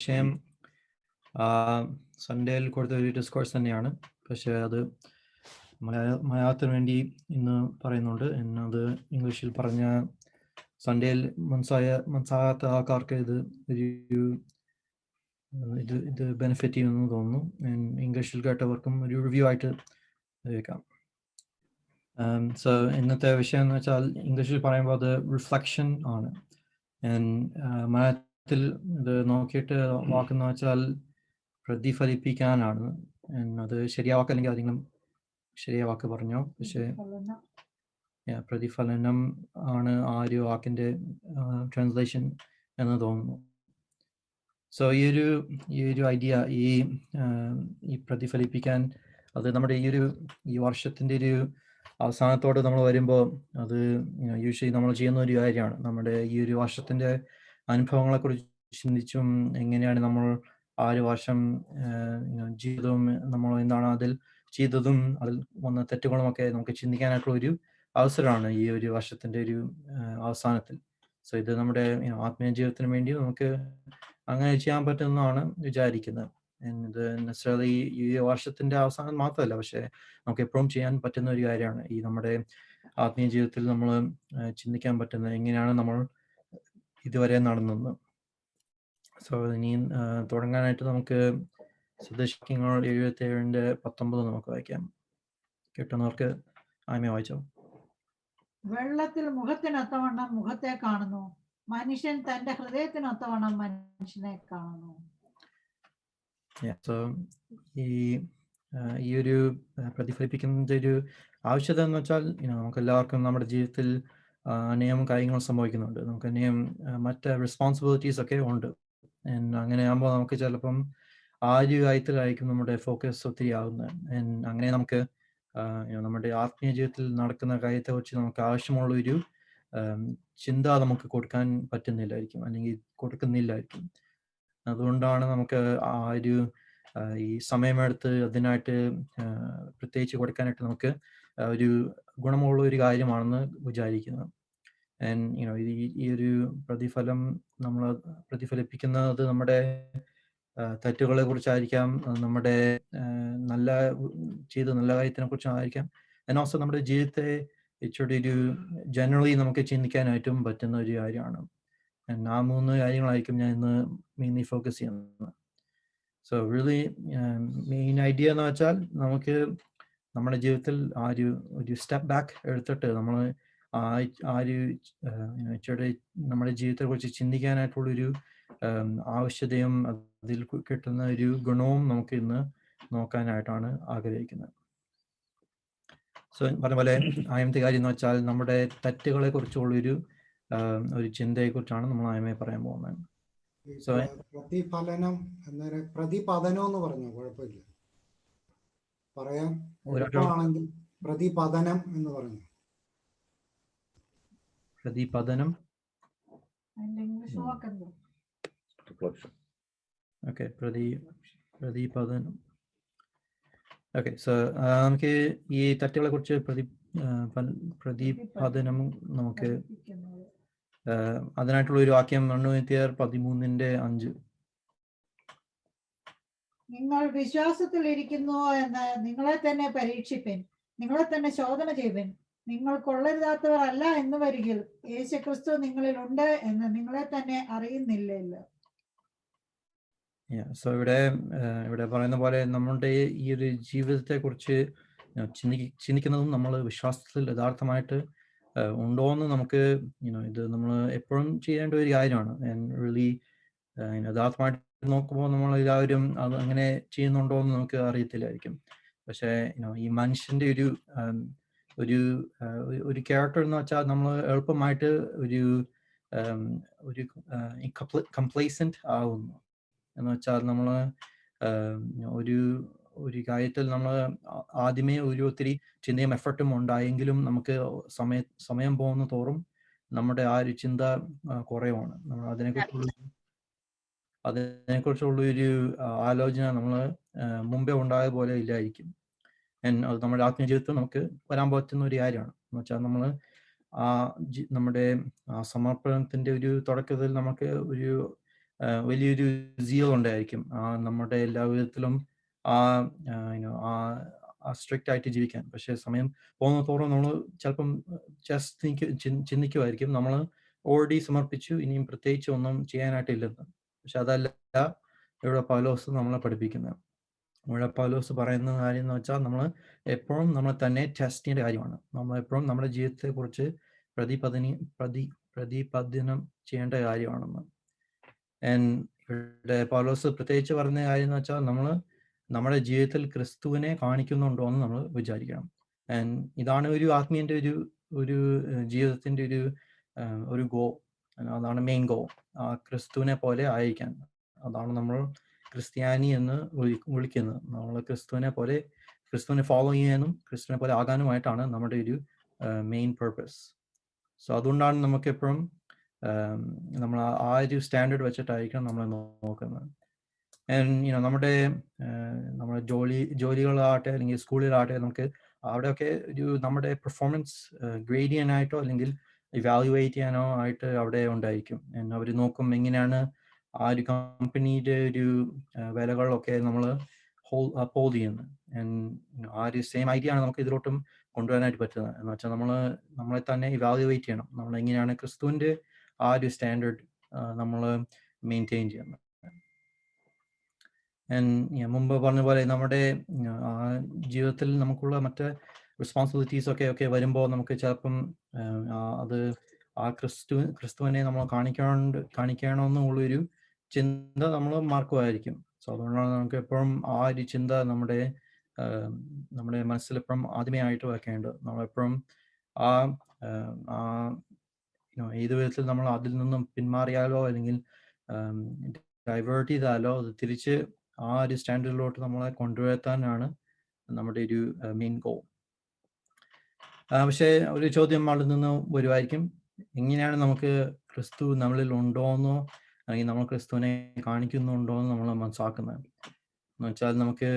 വിഷയം സൺഡേയിൽ കൊടുത്ത ഒരു ഡിസ്കോഴ്സ് തന്നെയാണ്. പക്ഷേ അത് മലയാളത്തിന് വേണ്ടി ഇന്ന് പറയുന്നുണ്ട്. അത് ഇംഗ്ലീഷിൽ പറഞ്ഞ സൺഡേയിൽ മനസ്സാകാത്ത ആൾക്കാർക്ക് ഇത് ബെനിഫിറ്റ് ചെയ്യുമെന്ന് തോന്നുന്നു. ഇംഗ്ലീഷിൽ കേട്ടവർക്കും ഒരു റിവ്യൂ ആയിട്ട് കേൾക്കാം. സോ ഇന്നത്തെ വിഷയം എന്ന് വെച്ചാൽ ഇംഗ്ലീഷിൽ പറയുമ്പോൾ അത് റിഫ്ലക്ഷൻ ആണ്. മലയാളത്തിൽ ഇത് നോക്കിയിട്ട് വാക്കെന്ന് വെച്ചാൽ പ്രതിഫലിപ്പിക്കാനാണ്. അത് ശരിയാവാക്ക് അല്ലെങ്കിൽ ആരെങ്കിലും ശരിയായ വാക്ക് പറഞ്ഞോ? പക്ഷേ പ്രതിഫലനം ആണ് ആ ഒരു വാക്കിൻ്റെ ട്രാൻസ്ലേഷൻ എന്ന് തോന്നുന്നു. സോ ഈ ഒരു ഐഡിയ ഈ പ്രതിഫലിപ്പിക്കാൻ അത് നമ്മുടെ ഈ വർഷത്തിൻ്റെ ഒരു അവസാനത്തോട് നമ്മൾ വരുമ്പോൾ അത് യൂഷ്വലി നമ്മൾ ചെയ്യുന്ന ഒരു കാര്യമാണ്. നമ്മുടെ ഈ ഒരു വർഷത്തിൻ്റെ അനുഭവങ്ങളെക്കുറിച്ച് ചിന്തിച്ചും എങ്ങനെയാണ് നമ്മൾ ആ ഒരു വർഷം ജീവിതവും നമ്മൾ എന്താണ് അതിൽ ചെയ്തതും അതിൽ വന്ന തെറ്റുകളുമൊക്കെ നമുക്ക് ചിന്തിക്കാനായിട്ടുള്ള ഒരു അവസരമാണ് ഈ ഒരു വർഷത്തിൻ്റെ ഒരു അവസാനത്തിൽ. സോ ഇത് നമ്മുടെ ആത്മീയ ജീവിതത്തിന് വേണ്ടി നമുക്ക് അങ്ങനെ ചെയ്യാൻ പറ്റുമെന്നാണ് വിചാരിക്കുന്നത്. ഇത് നെസസറി ഈ വർഷത്തിൻ്റെ അവസാനം മാത്രമല്ല, പക്ഷേ നമുക്ക് എപ്പോഴും ചെയ്യാൻ പറ്റുന്ന ഒരു കാര്യമാണ്. ഈ നമ്മുടെ ആത്മീയ ജീവിതത്തിൽ നമ്മൾ ചിന്തിക്കാൻ പറ്റുന്നത് എങ്ങനെയാണ് നമ്മൾ ഇതുവരെ നടന്നത്. സോ ഇനി തുടങ്ങാനായിട്ട് നമുക്ക് സദൃശ്യങ്ങൾ 77:19 നമുക്ക് വായിക്കാം. കിട്ടുന്നവർക്ക് ആമേ വായിച്ചോ. വെള്ളത്തിൽ മുഖത്തിനൊത്തവണ്ണം മുഖത്തെ കാണുന്നു, മനുഷ്യൻ തന്റെ ഹൃദയത്തിനൊത്തവണ്ണം മനുഷ്യനെ കാണുന്നു. സോ ഈ ഒരു പ്രതിഫലിപ്പിക്കുന്നതിൻ്റെ ഒരു ആവശ്യകത എന്ന് വെച്ചാൽ നമുക്ക് എല്ലാവർക്കും നമ്മുടെ ജീവിതത്തിൽ അനേകം കാര്യങ്ങൾ സംഭവിക്കുന്നുണ്ട്. നമുക്ക് അനേകം മറ്റ് റെസ്പോൺസിബിലിറ്റീസ് ഒക്കെ ഉണ്ട്. അങ്ങനെ ആകുമ്പോൾ നമുക്ക് ചിലപ്പം ആ ഒരു കാര്യത്തിലായിരിക്കും നമ്മുടെ ഫോക്കസ് ഒത്തിരി ആകുന്നത്. അങ്ങനെ നമുക്ക് നമ്മുടെ ആത്മീയ ജീവിതത്തിൽ നടക്കുന്ന കാര്യത്തെക്കുറിച്ച് നമുക്ക് ആവശ്യമുള്ള ഒരു ചിന്ത നമുക്ക് കൊടുക്കാൻ പറ്റുന്നില്ലായിരിക്കും, അല്ലെങ്കിൽ കൊടുക്കുന്നില്ലായിരിക്കും. അതുകൊണ്ടാണ് നമുക്ക് ആ ഒരു ഈ സമയമെടുത്ത് അതിനായിട്ട് പ്രത്യേകിച്ച് കൊടുക്കാനായിട്ട് നമുക്ക് ഒരു ഗുണമുള്ള ഒരു കാര്യമാണെന്ന് വിചാരിക്കുന്നത്. ഈ ഒരു പ്രതിഫലം നമ്മൾ പ്രതിഫലിപ്പിക്കുന്നത് നമ്മുടെ തെറ്റുകളെ കുറിച്ചായിരിക്കാം, നമ്മുടെ ചെയ്ത നല്ല കാര്യത്തിനെ കുറിച്ചായിരിക്കാം. ഓൾസോ നമ്മുടെ ജീവിതത്തെ ഇച്ചിരി ഒരു ജനറലി നമുക്ക് ചിന്തിക്കാനായിട്ടും പറ്റുന്ന ഒരു കാര്യമാണ്. ആ 3 കാര്യങ്ങളായിരിക്കും ഞാൻ ഇന്ന് മെയിൻലി ഫോക്കസ് ചെയ്യുന്നത്. സോ റിയലി മെയിൻ ഐഡിയ എന്ന് വെച്ചാൽ നമുക്ക് നമ്മുടെ ജീവിതത്തിൽ ഒരു സ്റ്റെപ്പ് ബാക്ക് എടുത്തിട്ട് നമ്മൾ നമ്മുടെ ജീവിതത്തെക്കുറിച്ച് ചിന്തിക്കാനായിട്ടുള്ളൊരു ആവശ്യതയും അതിൽ കിട്ടുന്ന ഒരു ഗുണവും നമുക്ക് ഇന്ന് നോക്കാനായിട്ടാണ് ആഗ്രഹിക്കുന്നത്. സോ പറഞ്ഞ പോലെ ആദ്യത്തെ കാര്യം എന്ന് വെച്ചാൽ നമ്മുടെ തെറ്റുകളെ കുറിച്ചുള്ളൊരു ചിന്തയെക്കുറിച്ചാണ് നമ്മൾ ആദ്യമേ പറയാൻ പോകുന്നത്. സോ പ്രതിഫലനം പ്രതിപതനം എന്ന് പറഞ്ഞോ? കുഴപ്പമില്ല, പറയാം. എളുപ്പമാണെങ്കിൽ പ്രതിപതനം എന്ന് പറഞ്ഞു. പ്രതിപതനം ഓക്കെ, പ്രതിപതനം. ഓക്കെ, സോ നമുക്ക് ഈ തെറ്റുകളെ കുറിച്ച് പ്രതിപതനം നമുക്ക് അതിനായിട്ടുള്ള ഒരു വാക്യം 13:5. നിങ്ങൾ വിശ്വാസത്തിൽ ഇരിക്കുന്നു എന്ന് നിങ്ങളെ തന്നെ പരീക്ഷിപ്പിൻ, നിങ്ങളെ തന്നെ ശോധന ചെയ്പിൻ. നിങ്ങൾ കൊള്ളരുതാത്തവർ അല്ല എന്ന് വരികിൽ യേശുക്രിസ്തു നിങ്ങളിൽ ഉണ്ട് എന്ന് നിങ്ങളെ തന്നെ അറിയുന്നില്ലല്ലോ. സോ ഇവിടെ പറയുന്ന പോലെ നമ്മുടെ ഈ ഒരു ജീവിതത്തെ കുറിച്ച് ചിന്തിക്കുന്നതും നമ്മൾ വിശ്വാസത്തിൽ യഥാർത്ഥമായിട്ട് ഉണ്ടോ എന്ന് നമുക്ക് ഇത് നമ്മൾ എപ്പോഴും ചെയ്യേണ്ട ഒരു കാര്യമാണ്. റിയലി യഥാർത്ഥമായിട്ട് നോക്കുമ്പോൾ നമ്മൾ എല്ലാവരും അത് അങ്ങനെ ചെയ്യുന്നുണ്ടോ എന്ന് നമുക്ക് അറിയത്തില്ലായിരിക്കും. പക്ഷേ ഈ മനുഷ്യൻ്റെ ഒരു ക്യാരക്ടർ എന്ന് വെച്ചാൽ നമ്മൾ എളുപ്പമായിട്ട് ഒരു കംപ്ലേസൻറ്റ് ആവുന്നു. എന്ന് വെച്ചാൽ നമ്മൾ ഒരു കാര്യത്തിൽ നമ്മൾ ആദ്യമേ ഒത്തിരി ചിന്തയും എഫർട്ടും ഉണ്ടായെങ്കിലും നമുക്ക് സമയം പോകുന്ന തോറും നമ്മുടെ ആ ഒരു ചിന്ത കുറവാണ്. നമ്മൾ അതിനെക്കുറിച്ചുള്ള ഒരു ആലോചന നമ്മൾ മുമ്പേ ഉണ്ടായ പോലെ ഇല്ലായിരിക്കും. അത് നമ്മുടെ ആത്മീയ ജീവിതത്തിൽ നമുക്ക് വരാൻ പറ്റുന്ന ഒരു കാര്യമാണ്. എന്ന് വെച്ചാൽ നമ്മൾ നമ്മുടെ സമർപ്പണത്തിൻ്റെ ഒരു തുടക്കത്തിൽ നമുക്ക് വലിയൊരു zeal ഉണ്ടായിരിക്കും. നമ്മുടെ എല്ലാ വിധത്തിലും ആ സ്ട്രിക്റ്റ് ആയിട്ട് ജീവിക്കാൻ. പക്ഷേ സമയം പോകുന്നതോറും നമ്മൾ ചിലപ്പം ജസ്റ്റ് ചിന്തിക്കുമായിരിക്കും നമ്മൾ ഓൾറെഡി സമർപ്പിച്ചു, ഇനിയും പ്രത്യേകിച്ച് ഒന്നും ചെയ്യാനായിട്ടില്ലെന്ന്. പക്ഷെ അതല്ല ഇവിടെ പൗലോസ് നമ്മളെ പഠിപ്പിക്കുന്നത്. ഇവിടെ പൗലോസ് പറയുന്ന കാര്യം എന്ന് വെച്ചാൽ നമ്മൾ എപ്പോഴും നമ്മളെ തന്നെ ടെസ്റ്റ് ചെയ്യേണ്ട കാര്യമാണ്. നമ്മളെപ്പോഴും നമ്മുടെ ജീവിതത്തെക്കുറിച്ച് പ്രതിപദനം ചെയ്യേണ്ട കാര്യമാണെന്ന്. ഇവിടെ പൗലോസ് പ്രത്യേകിച്ച് പറയുന്ന കാര്യം എന്ന് വെച്ചാൽ നമ്മൾ നമ്മുടെ ജീവിതത്തിൽ ക്രിസ്തുവിനെ കാണിക്കുന്നുണ്ടോ എന്ന് നമ്മൾ വിചാരിക്കണം. ഇതാണ് ഒരു ആത്മീയൻ്റെ ഒരു ജീവിതത്തിൻ്റെ ഒരു ഗോൾ. അതാണ് മെയിൻ ഗോൾ. ക്രിസ്തുവിനെ പോലെ ആയിരിക്കാൻ. അതാണ് നമ്മൾ ക്രിസ്ത്യാനി എന്ന് വിളിക്കുന്നത്. നമ്മൾ ക്രിസ്തുവിനെ ഫോളോ ചെയ്യാനും ക്രിസ്തുവിനെ പോലെ ആകാനുമായിട്ടാണ് നമ്മുടെ ഒരു മെയിൻ പർപ്പസ്. സോ അതുകൊണ്ടാണ് നമുക്ക് എപ്പോഴും നമ്മൾ ആ ഒരു സ്റ്റാൻഡേർഡ് വെച്ചിട്ടായിരിക്കണം നമ്മൾ നോക്കുന്നത്. നമ്മുടെ ജോലികളാകട്ടെ അല്ലെങ്കിൽ സ്കൂളിലാകട്ടെ, നമുക്ക് അവിടെയൊക്കെ നമ്മുടെ പെർഫോമൻസ് ഗ്രേഡ് ചെയ്യാനായിട്ടോ അല്ലെങ്കിൽ ഇവാലുവേറ്റ് ചെയ്യാനോ ആയിട്ട് അവിടെ ഉണ്ടായിരിക്കും. അവർ നോക്കും എങ്ങനെയാണ് ആ ഒരു കമ്പനിയുടെ വിലകളൊക്കെ നമ്മൾ അപ്ഹോൾഡ് ചെയ്യുന്നത്. ആ ഒരു സെയിം ഐഡിയ ആണ് നമുക്ക് ഇതിലോട്ടും കൊണ്ടുവരാനായിട്ട് പറ്റുന്നത്. എന്ന് വെച്ചാൽ നമ്മളെ തന്നെ ഇവാലുവേറ്റ് ചെയ്യണം. നമ്മൾ എങ്ങനെയാണ് ക്രിസ്തുവിൻ്റെ ആ ഒരു സ്റ്റാൻഡേർഡ് നമ്മൾ മെയിൻറ്റെയിൻ ചെയ്യുന്നത്. മുമ്പ് പറഞ്ഞ പോലെ നമ്മുടെ ജീവിതത്തിൽ നമുക്കുള്ള മറ്റ് റെസ്പോൺസിബിലിറ്റീസ് ഒക്കെ വരുമ്പോൾ നമുക്ക് ചിലപ്പം അത് ആ ക്രിസ്തുവിനെ നമ്മൾ കാണിക്കണമെന്നുള്ളൊരു ചിന്ത നമ്മൾ മാർക്കുമായിരിക്കും. സോ അതുകൊണ്ടാണ് നമുക്ക് എപ്പോഴും ആ ഒരു ചിന്ത നമ്മുടെ മനസ്സിലെപ്പോഴും ആദ്യമേ ആയിട്ട് വെക്കേണ്ടത്. നമ്മളെപ്പോഴും ഏത് വിധത്തിൽ നമ്മൾ അതിൽ നിന്നും പിന്മാറിയാലോ അല്ലെങ്കിൽ ഡൈവേർട്ട് ചെയ്താലോ അത് തിരിച്ച് ആ ഒരു സ്റ്റാൻഡേർഡിലോട്ട് നമ്മളെ കൊണ്ടുവരുത്താനാണ് നമ്മുടെ ഒരു മെയിൻ ഗോൾ. പക്ഷേ ഒരു ചോദ്യം അവിടെ നിന്ന് വരുമായിരിക്കും, എങ്ങനെയാണ് നമുക്ക് ക്രിസ്തു നമ്മളിൽ ഉണ്ടോയെന്നോ അല്ലെങ്കിൽ നമ്മൾ ക്രിസ്തുവിനെ കാണിക്കുന്നുണ്ടോ എന്ന് നമ്മൾ മനസ്സിലാക്കുന്നത്? എന്ന് വെച്ചാൽ നമുക്ക്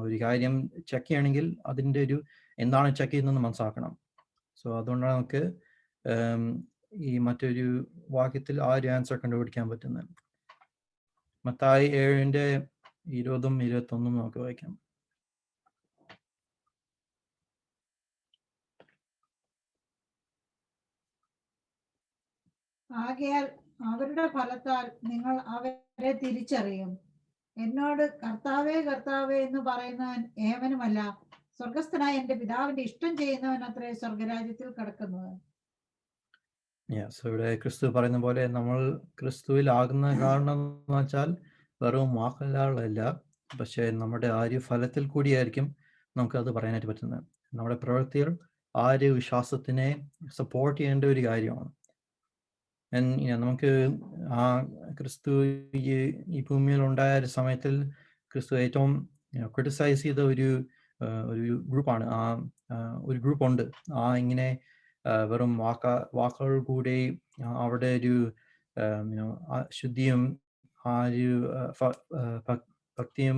ഒരു കാര്യം ചെക്ക് ചെയ്യണമെങ്കിൽ അതിൻ്റെ എന്താണ് ചെക്ക് ചെയ്യുന്നതെന്ന് മനസ്സിലാക്കണം. സോ അതുകൊണ്ടാണ് നമുക്ക് ഈ മറ്റൊരു വാക്യത്തിൽ ആ ഒരു ആൻസർ കണ്ടുപിടിക്കാൻ പറ്റുന്നത്. മത്തായി 7:20-21 നമുക്ക് വായിക്കാം. ആകയാൽ അവരുടെ ഫലത്താൽ നിങ്ങൾ അവരെ തിരിച്ചറിയും. എന്നോട് കർത്താവേ കർത്താവേ എന്ന് പറയുന്നവൻ ഏവനുമല്ല, സ്വർഗസ്ഥനായ എന്റെ പിതാവിന്റെ ഇഷ്ടം ചെയ്യുന്നവൻ അത്രേ സ്വർഗരാജ്യത്തിൽ കടക്കുന്നത്. ഇവിടെ ക്രിസ്തു പറയുന്ന പോലെ നമ്മൾ ക്രിസ്തുവിലാകുന്ന കാരണം എന്ന് വെച്ചാൽ വെറും വാക്കുകളല്ല, പക്ഷേ നമ്മുടെ ആ ഒരു ഫലത്തിൽ കൂടിയായിരിക്കും നമുക്കത് പറയാനായിട്ട് പറ്റുന്നത്. നമ്മുടെ പ്രവൃത്തികൾ ആ ഒരു വിശ്വാസത്തിനെ സപ്പോർട്ട് ചെയ്യേണ്ട ഒരു കാര്യമാണ്. നമുക്ക് ആ ക്രിസ്തു ഈ ഭൂമിയിൽ ഉണ്ടായ ഒരു സമയത്തിൽ ക്രിസ്തു ഏറ്റവും ക്രിട്ടിസൈസ് ചെയ്ത ഒരു ഗ്രൂപ്പാണ്. ഒരു ഗ്രൂപ്പുണ്ട് ഇങ്ങനെ വെറും വാക്കുകൾ കൂടി അവിടെ ശുദ്ധിയും ആ ഒരു ഭക്തിയും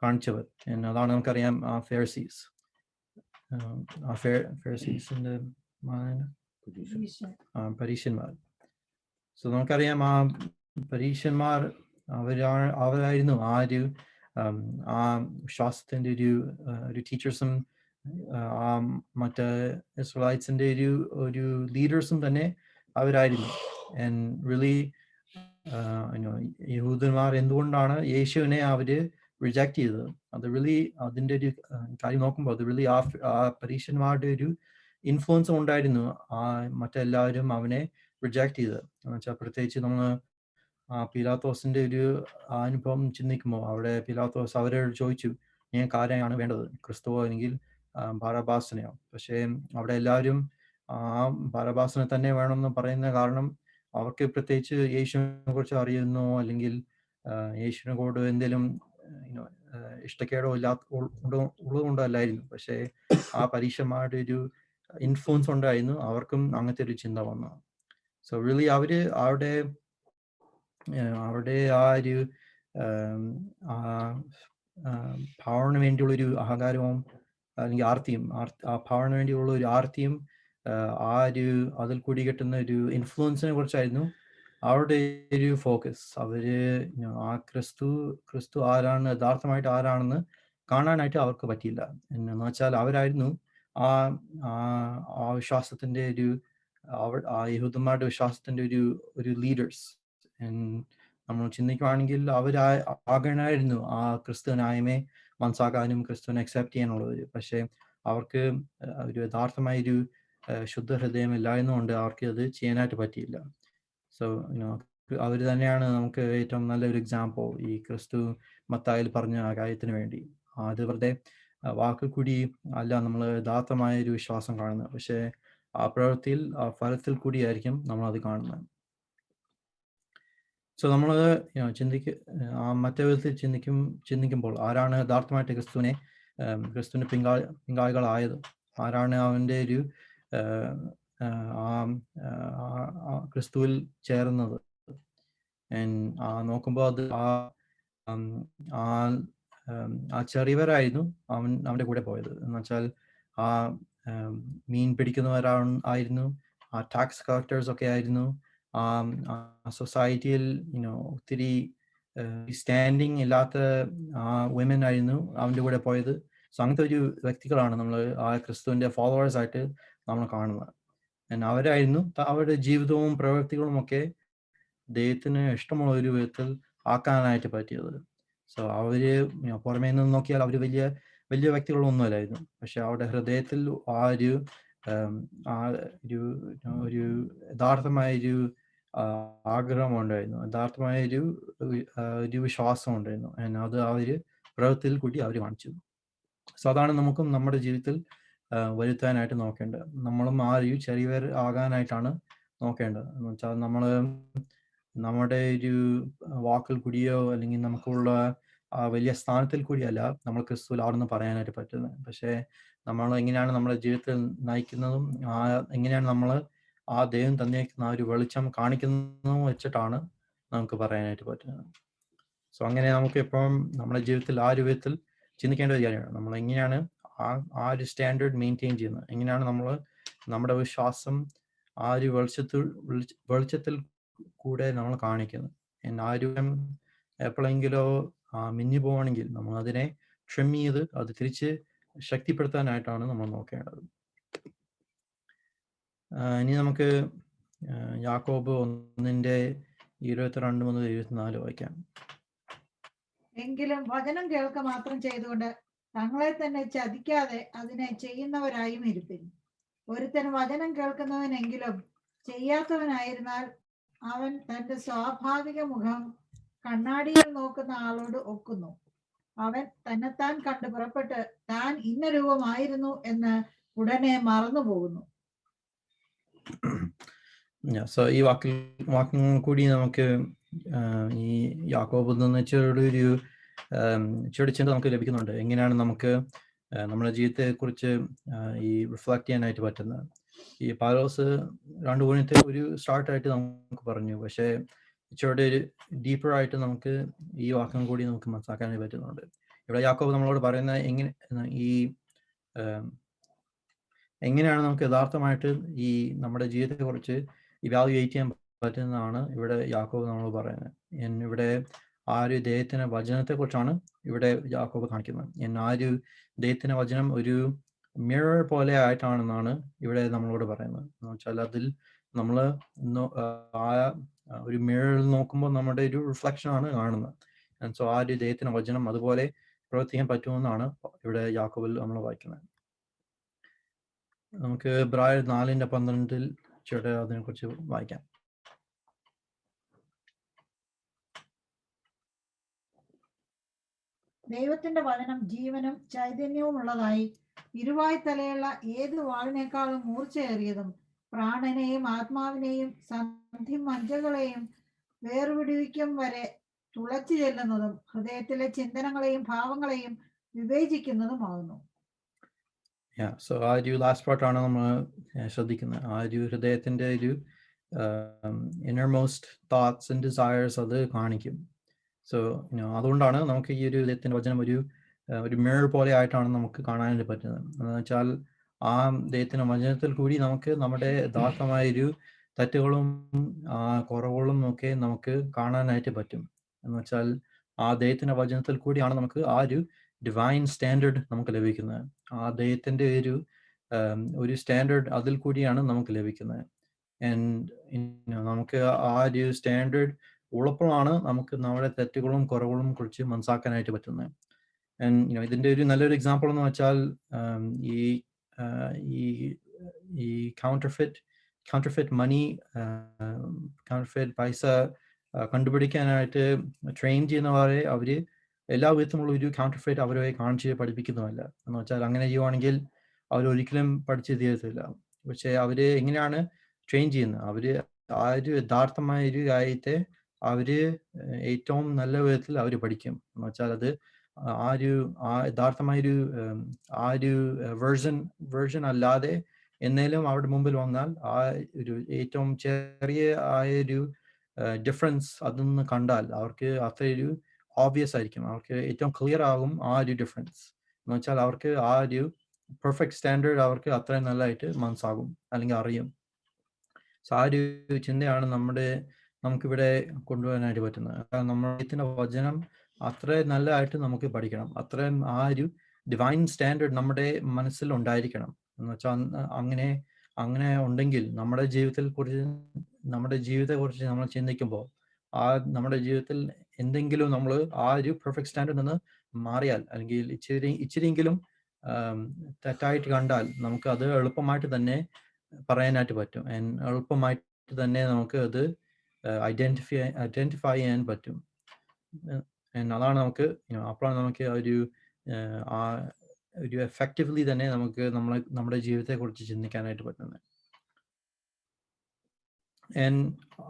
കാണിച്ചവർ. അതാണ് നമുക്കറിയാം ഫെറിസീസിന്റെ പരീശന്മാർ. സോ നമുക്കറിയാം ആ പരീശന്മാർ അവരായിരുന്നു ആ വിശ്വാസത്തിന്റെ ഒരു ടീച്ചേഴ്സും മറ്റ് ഇസ്രായേൽസിന്റെ ഒരു ലീഡേഴ്സും തന്നെ അവരായിരുന്നു. റിയലി യഹൂദന്മാർ എന്തുകൊണ്ടാണ് യേശുവിനെ അവര് റിജക്ട് ചെയ്തത്? അത് റിയലി അതിൻ്റെ ഒരു കാര്യം നോക്കുമ്പോൾ അത് റിയലി ആ പരീശന്മാരുടെ ഒരു ഇൻഫ്ലുവൻസ് ഉണ്ടായിരുന്നു മറ്റെല്ലാവരും അവനെ റിജക്ട് ചെയ്തത്. എന്ന് വെച്ചാൽ പ്രത്യേകിച്ച് നമ്മൾ പീലാത്തോസിന്റെ ഒരു അനുഭവം ചിന്തിക്കുമ്പോൾ അവിടെ പീലാത്തോസ് അവരോട് ചോദിച്ചു, നിങ്ങൾക്ക് ആരെയാണ് വേണ്ടത്, ക്രിസ്തുവോ അല്ലെങ്കിൽ ബറബ്ബാസിനെയോ? പക്ഷേ അവിടെ എല്ലാവരും ബറബ്ബാസിനെ തന്നെ വേണമെന്ന് പറയുന്ന കാരണം അവർക്ക് പ്രത്യേകിച്ച് യേശുവിനെ കുറിച്ച് അറിയുന്നോ അല്ലെങ്കിൽ യേശുവിനെ കൊണ്ട് എന്തെങ്കിലും ഇഷ്ടക്കേടോ ഉള്ളതുകൊണ്ടോ അല്ലായിരുന്നു. പക്ഷേ ആ പരീക്ഷന്മാരുടെ ഒരു ഇൻഫ്ലുവൻസ് ഉണ്ടായിരുന്നു, അവർക്കും അങ്ങനത്തെ ഒരു ചിന്ത വന്നു. സോ റിയലി അവരുടെ ആ ഒരു പവറിന് വേണ്ടിയുള്ളൊരു അഹങ്കാരവും അല്ലെങ്കിൽ ആർത്തിയും ആ പവറിന് വേണ്ടിയുള്ള ഒരു ആർത്തിയും അതിൽ കൂടി കിട്ടുന്ന ഒരു ഇൻഫ്ലുവൻസിനെ കുറിച്ചായിരുന്നു അവരുടെ ഒരു ഫോക്കസ് അവര് ആ ക്രിസ്തു ആരാണ്, യഥാർത്ഥമായിട്ട് ആരാണെന്ന് കാണാനായിട്ട് അവർക്ക് പറ്റിയില്ല. എന്ന് വെച്ചാൽ അവരായിരുന്നു ആ ആ വിശ്വാസത്തിന്റെ ആ യഹൂദന്മാരുടെ വിശ്വാസത്തിന്റെ ഒരു ലീഡേഴ്സ്. നമ്മൾ ചിന്തിക്കുകയാണെങ്കിൽ ആകണമായിരുന്നു ആ ക്രിസ്തുവിനായ്മയെ മനസ്സാക്കാനും ക്രിസ്തുവിനെ അക്സെപ്റ്റ് ചെയ്യാനുള്ളവർ. പക്ഷേ അവർക്ക് ഒരു യഥാർത്ഥമായൊരു ശുദ്ധ ഹൃദയം ഇല്ലായിരുന്നുകൊണ്ട് അവർക്ക് അത് ചെയ്യാനായിട്ട് പറ്റിയില്ല. സോ അവർ തന്നെയാണ് നമുക്ക് ഏറ്റവും നല്ലൊരു എക്സാമ്പിൾ ഈ ക്രിസ്തു മത്തായിൽ പറഞ്ഞ ആ കാര്യത്തിന് വേണ്ടി. അത് വെറുതെ വാക്കിൽ കൂടി അല്ല നമ്മൾ യഥാർത്ഥമായ ഒരു വിശ്വാസം കാണുന്നത്, പക്ഷേ ആ പ്രവൃത്തിയിൽ ആ ഫലത്തിൽ കൂടിയായിരിക്കും നമ്മൾ അത് കാണുന്നത്. സോ നമ്മൾ മറ്റേ വിധത്തിൽ ചിന്തിക്കുമ്പോൾ ആരാണ് യഥാർത്ഥമായിട്ട് ക്രിസ്തുവിന്റെ പിങ്കാളികളായത്, ആരാണ് അവൻ്റെ ഒരു ക്രിസ്തുവിൽ ചേർന്നത്? നോക്കുമ്പോൾ അത് ആ ചെറിയവരായിരുന്നു അവൻ്റെ കൂടെ പോയത്. എന്ന് വെച്ചാൽ ആ മീൻ പിടിക്കുന്നവരായിരുന്നു, ആ ടാക്സ് കളക്ടേഴ്സ് ഒക്കെ ആയിരുന്നു, സൊസൈറ്റിയിൽ ഒത്തിരി സ്റ്റാൻഡിങ് ഇല്ലാത്ത വിമൻ ആയിരുന്നു അവൻ്റെ കൂടെ പോയത്. സോ അങ്ങനത്തെ ഒരു വ്യക്തികളാണ് നമ്മൾ ആ ക്രിസ്തുവിൻ്റെ ഫോളോവേഴ്സ് ആയിട്ട് നമ്മൾ കാണുന്നത്. അവരായിരുന്നു അവരുടെ ജീവിതവും പ്രവൃത്തികളും ഒക്കെ ദൈവത്തിന് ഇഷ്ടമുള്ള ഒരു വിധത്തിൽ ആക്കാനായിട്ട് പറ്റിയത്. സോ അവര് പുറമേ നിന്ന് നോക്കിയാൽ അവർ വലിയ വലിയ വ്യക്തികളൊന്നുമല്ലായിരുന്നു, പക്ഷെ അവരുടെ ഹൃദയത്തിൽ ഒരു യഥാർത്ഥമായൊരു ആഗ്രഹം ഉണ്ടായിരുന്നു, യഥാർത്ഥമായൊരു വിശ്വാസം ഉണ്ടായിരുന്നു. അത് അവര് പ്രവൃത്തിയിൽ കൂടി അവർ കാണിച്ചു. സോ അതാണ് നമുക്കും നമ്മുടെ ജീവിതത്തിൽ വരുത്താനായിട്ട് നോക്കേണ്ടത്. നമ്മളും ആ ഒരു ചെറിയവർ ആകാനായിട്ടാണ് നോക്കേണ്ടത്. എന്ന് വെച്ചാൽ നമ്മുടെ ഒരു വാക്കിൽ കൂടിയോ അല്ലെങ്കിൽ നമുക്കുള്ള വലിയ സ്ഥാനത്തിൽ കൂടിയല്ല നമ്മൾ ക്രിസ്തുവിലാണെന്ന് പറയാനായിട്ട് പറ്റുന്നത്. പക്ഷേ നമ്മൾ എങ്ങനെയാണ് നമ്മുടെ ജീവിതത്തിൽ നയിക്കുന്നതും എങ്ങനെയാണ് നമ്മൾ ആ ദൈവം തന്നേക്കുന്ന ആ ഒരു വെളിച്ചം കാണിക്കുന്നതും വെച്ചിട്ടാണ് നമുക്ക് പറയാനായിട്ട് പറ്റുന്നത്. സോ അങ്ങനെ നമുക്ക് എപ്പോഴും നമ്മുടെ ജീവിതത്തിൽ ആ ഒരു വിധത്തിൽ ചിന്തിക്കേണ്ട ഒരു കാര്യമാണ്. നമ്മൾ എങ്ങനെയാണ് ആ ഒരു സ്റ്റാൻഡേർഡ് മെയിൻറ്റെയിൻ ചെയ്യുന്നത്, എങ്ങനെയാണ് നമ്മൾ നമ്മുടെ വിശ്വാസം ആ ഒരു വെളിച്ചത്തിൽ കൂടെ നമ്മൾ കാണിക്കുന്നത്. ആരും എപ്പോഴെങ്കിലോ മിന്നി പോവുകയാണെങ്കിൽ നമ്മൾ അതിനെ ട്രിം ചെയ്ത് അത് തിരിച്ച് ശക്തിപ്പെടുത്താനായിട്ടാണ് നമ്മൾ നോക്കേണ്ടത്. ഇനി നമുക്ക് യാക്കോബ് 1:22 മുതൽ 24 വായിക്കാം. എങ്കിലും വചനം കേൾക്ക മാത്രം ചെയ്തുകൊണ്ട് തങ്ങളെ തന്നെ ചതിക്കാതെ അതിനെ ചെയ്യുന്നവരായും ഇരിപ്പിൻ. ഒരുത്തൻ വചനം കേൾക്കുന്നവനെങ്കിലും ചെയ്യാത്തവനായിരുന്നാൽ അവൻ തന്റെ സ്വാഭാവിക മുഖം കണ്ണാടിയിൽ നോക്കുന്ന ആളോട് ഒക്കുന്നു. അവൻ തന്നെത്താൻ കണ്ട് പുറപ്പെട്ട് താൻ ഇന്ന രൂപമായിരുന്നു എന്ന് ഉടനെ മറന്നു പോകുന്നു. സോ ഈ വാക്യങ്ങൾ കൂടി നമുക്ക് ഈ യാക്കോബിൽ നിന്ന് ചെറിയ ചിന്ത നമുക്ക് ലഭിക്കുന്നുണ്ട്. എങ്ങനെയാണ് നമുക്ക് നമ്മുടെ ജീവിതത്തെക്കുറിച്ച് ഈ റിഫ്ലക്ട് ചെയ്യാനായിട്ട് പറ്റുന്നത്. ഈ പൗലോസ് 2 കൊരിന്ത്യർ ഒരു സ്റ്റാർട്ടായിട്ട് നമുക്ക് പറഞ്ഞു, പക്ഷേ ഇച്ചിരി ഒരു ഡീപ്പറായിട്ട് നമുക്ക് ഈ വാക്യം കൂടി നമുക്ക് മനസ്സിലാക്കാനായിട്ട് പറ്റുന്നുണ്ട്. ഇവിടെ യാക്കോബ് നമ്മളോട് പറയുന്ന എങ്ങനെയാണ് നമുക്ക് യഥാർത്ഥമായിട്ട് ഈ നമ്മുടെ ജീവിതത്തെക്കുറിച്ച് ഇവാലുവേറ്റ് ചെയ്യാൻ പറ്റുന്നതാണ് ഇവിടെ യാക്കോബ് നമ്മളോട് പറയുന്നത്. ഇവിടെ ആ ഒരു ദൈവത്തിന്റെ വചനത്തെക്കുറിച്ചാണ് ഇവിടെ യാക്കോബ് കാണിക്കുന്നത്. ആ ഒരു ദൈവത്തിന്റെ വചനം ഒരു മിറർ പോലെ ആയിട്ടാണെന്നാണ് ഇവിടെ നമ്മളോട് പറയുന്നത്. എന്ന് വെച്ചാൽ അതിൽ നമ്മൾ ഒരു മിററിൽ നോക്കുമ്പോൾ നമ്മുടെ ഒരു റിഫ്ലക്ഷൻ ആണ് കാണുന്നത്. സോ ആ ഒരു ദൈവത്തിന്റെ വചനം അതുപോലെ പ്രവർത്തിക്കാൻ പറ്റുമെന്നാണ് ഇവിടെ യാക്കോബിൽ നമ്മൾ വായിക്കുന്നത്. നമുക്ക് എബ്രായർ 4:12 അതിനെക്കുറിച്ച് വായിക്കാം. ദൈവത്തിന്റെ വചനം ജീവനും ചൈതന്യവും ഉള്ളതായി ഇരുവായ് തലയുള്ള ഏത് വാളിനേക്കാളും മൂർച്ചയേറിയതും പ്രാണനെയും ആത്മാവിനെയും സന്ധിമജ്ജകളെയും വേർപിടിവിക്കും വരെ തുളച്ചു ചെല്ലുന്നതും ഹൃദയത്തിലെ ചിന്തനങ്ങളെയും ഭാവങ്ങളെയും വിവേചിക്കുന്നതുമാകുന്നു. സോ ആ ഒരു ലാസ്റ്റ് പാർട്ടാണ് നമ്മൾ ശ്രദ്ധിക്കുന്നത്. ആ ഒരു ഹൃദയത്തിന്റെ ഒരു ഇന്നർമോസ്റ്റ് തോട്ട്സ് ആൻഡ് ഡിസയേഴ്സ് അത് കാണിക്കും. സോ അതുകൊണ്ടാണ് നമുക്ക് ഈ ഒരു ദൈവത്തിന്റെ വചനം ഒരു മിറർ പോലെ ആയിട്ടാണ് നമുക്ക് കാണാനായിട്ട് പറ്റുന്നത്. എന്ന് വെച്ചാൽ ആ ദൈവത്തിന്റെ വചനത്തിൽ കൂടി നമുക്ക് നമ്മുടെ യഥാർത്ഥമായൊരു തെറ്റുകളും കുറവുകളും ഒക്കെ നമുക്ക് കാണാനായിട്ട് പറ്റും. എന്ന് വെച്ചാൽ ആ ദൈവത്തിൻ്റെ വചനത്തിൽ കൂടിയാണ് നമുക്ക് ആ ഒരു ഡിവൈൻ സ്റ്റാൻഡേർഡ് നമുക്ക് ലഭിക്കുന്നത്. ആ ദൈവത്തിൻ്റെ ഒരു സ്റ്റാൻഡേർഡ് അതിൽ കൂടിയാണ് നമുക്ക് ലഭിക്കുന്നത്. നമുക്ക് ആ ഒരു സ്റ്റാൻഡേർഡ് ഉള്ളപ്പോഴാണ് നമുക്ക് നമ്മുടെ തെറ്റുകളും കുറവുകളും കുറിച്ച് മനസ്സിലാക്കാനായിട്ട് പറ്റുന്നത്. ഇതിൻ്റെ ഒരു നല്ലൊരു എക്സാമ്പിൾ എന്ന് വെച്ചാൽ ഈ കൗണ്ടർഫിറ്റ് മണി, കൗണ്ടർഫിറ്റ് പൈസ കണ്ടുപിടിക്കാനായിട്ട് ട്രെയിൻ ചെയ്യുന്നവരെ അവർ എല്ലാ വിധത്തിലുള്ള ഒരു കൗണ്ടർഫിറ്റ് അവരെ കാണിച്ച് പഠിപ്പിക്കുന്നുമല്ല. എന്ന് വെച്ചാൽ അങ്ങനെ ചെയ്യുവാണെങ്കിൽ അവരൊരിക്കലും പഠിച്ച് തീരത്തില്ല. പക്ഷേ അവർ എങ്ങനെയാണ് ട്രെയിൻ ചെയ്യുന്നത്? അവർ ആ ഒരു യഥാർത്ഥമായ ഒരു കാര്യത്തെ അവർ ഏറ്റവും നല്ല വിധത്തിൽ അവർ പഠിക്കും. എന്ന് വെച്ചാൽ അത് യഥാർത്ഥമായൊരു ആ ഒരു വേർഷൻ അല്ലാതെ എന്നേലും അവരുടെ മുമ്പിൽ വന്നാൽ ആ ഒരു ഏറ്റവും ചെറിയ ആയൊരു ഡിഫറൻസ് അതൊന്ന് കണ്ടാൽ അവർക്ക് അത്രയൊരു ഓബ്വിയസ് ആയിരിക്കും. അവർക്ക് ഏറ്റവും ക്ലിയർ ആകും ആ ഒരു ഡിഫറൻസ്. എന്ന് വെച്ചാൽ അവർക്ക് ആ ഒരു പെർഫെക്റ്റ് സ്റ്റാൻഡേർഡ് അവർക്ക് അത്രയും നല്ലതായിട്ട് മനസ്സാകും അല്ലെങ്കിൽ അറിയും. സോ ആ ഒരു ചിന്തയാണ് നമുക്കിവിടെ കൊണ്ടുപോകാനായിട്ട് പറ്റുന്നത്. നമ്മുടെ വചനം അത്രയും നല്ലതായിട്ട് നമുക്ക് പഠിക്കണം. അത്രയും ആ ഒരു ഡിവൈൻ സ്റ്റാൻഡേർഡ് നമ്മുടെ മനസ്സിൽ ഉണ്ടായിരിക്കണം. എന്ന് വെച്ചാൽ അങ്ങനെ ഉണ്ടെങ്കിൽ നമ്മുടെ ജീവിതത്തെക്കുറിച്ച് നമ്മൾ ചിന്തിക്കുമ്പോൾ നമ്മുടെ ജീവിതത്തിൽ എന്തെങ്കിലും നമ്മൾ ആ ഒരു പെർഫെക്റ്റ് സ്റ്റാൻഡേർഡ് നിന്ന് മാറിയാൽ അല്ലെങ്കിൽ ഇച്ചിരിയെങ്കിലും തെറ്റായിട്ട് കണ്ടാൽ നമുക്ക് അത് എളുപ്പമായിട്ട് തന്നെ പറയാനായിട്ട് പറ്റും. എളുപ്പമായിട്ട് തന്നെ നമുക്ക് അത് ഐഡന്റിഫൈ ചെയ്യാൻ പറ്റും. അതാണ് അപ്പോഴാണ് നമുക്ക് ഒരു എഫക്റ്റീവ്ലി തന്നെ നമുക്ക് നമ്മുടെ ജീവിതത്തെക്കുറിച്ച് ചിന്തിക്കാനായിട്ട് പറ്റുന്നത്.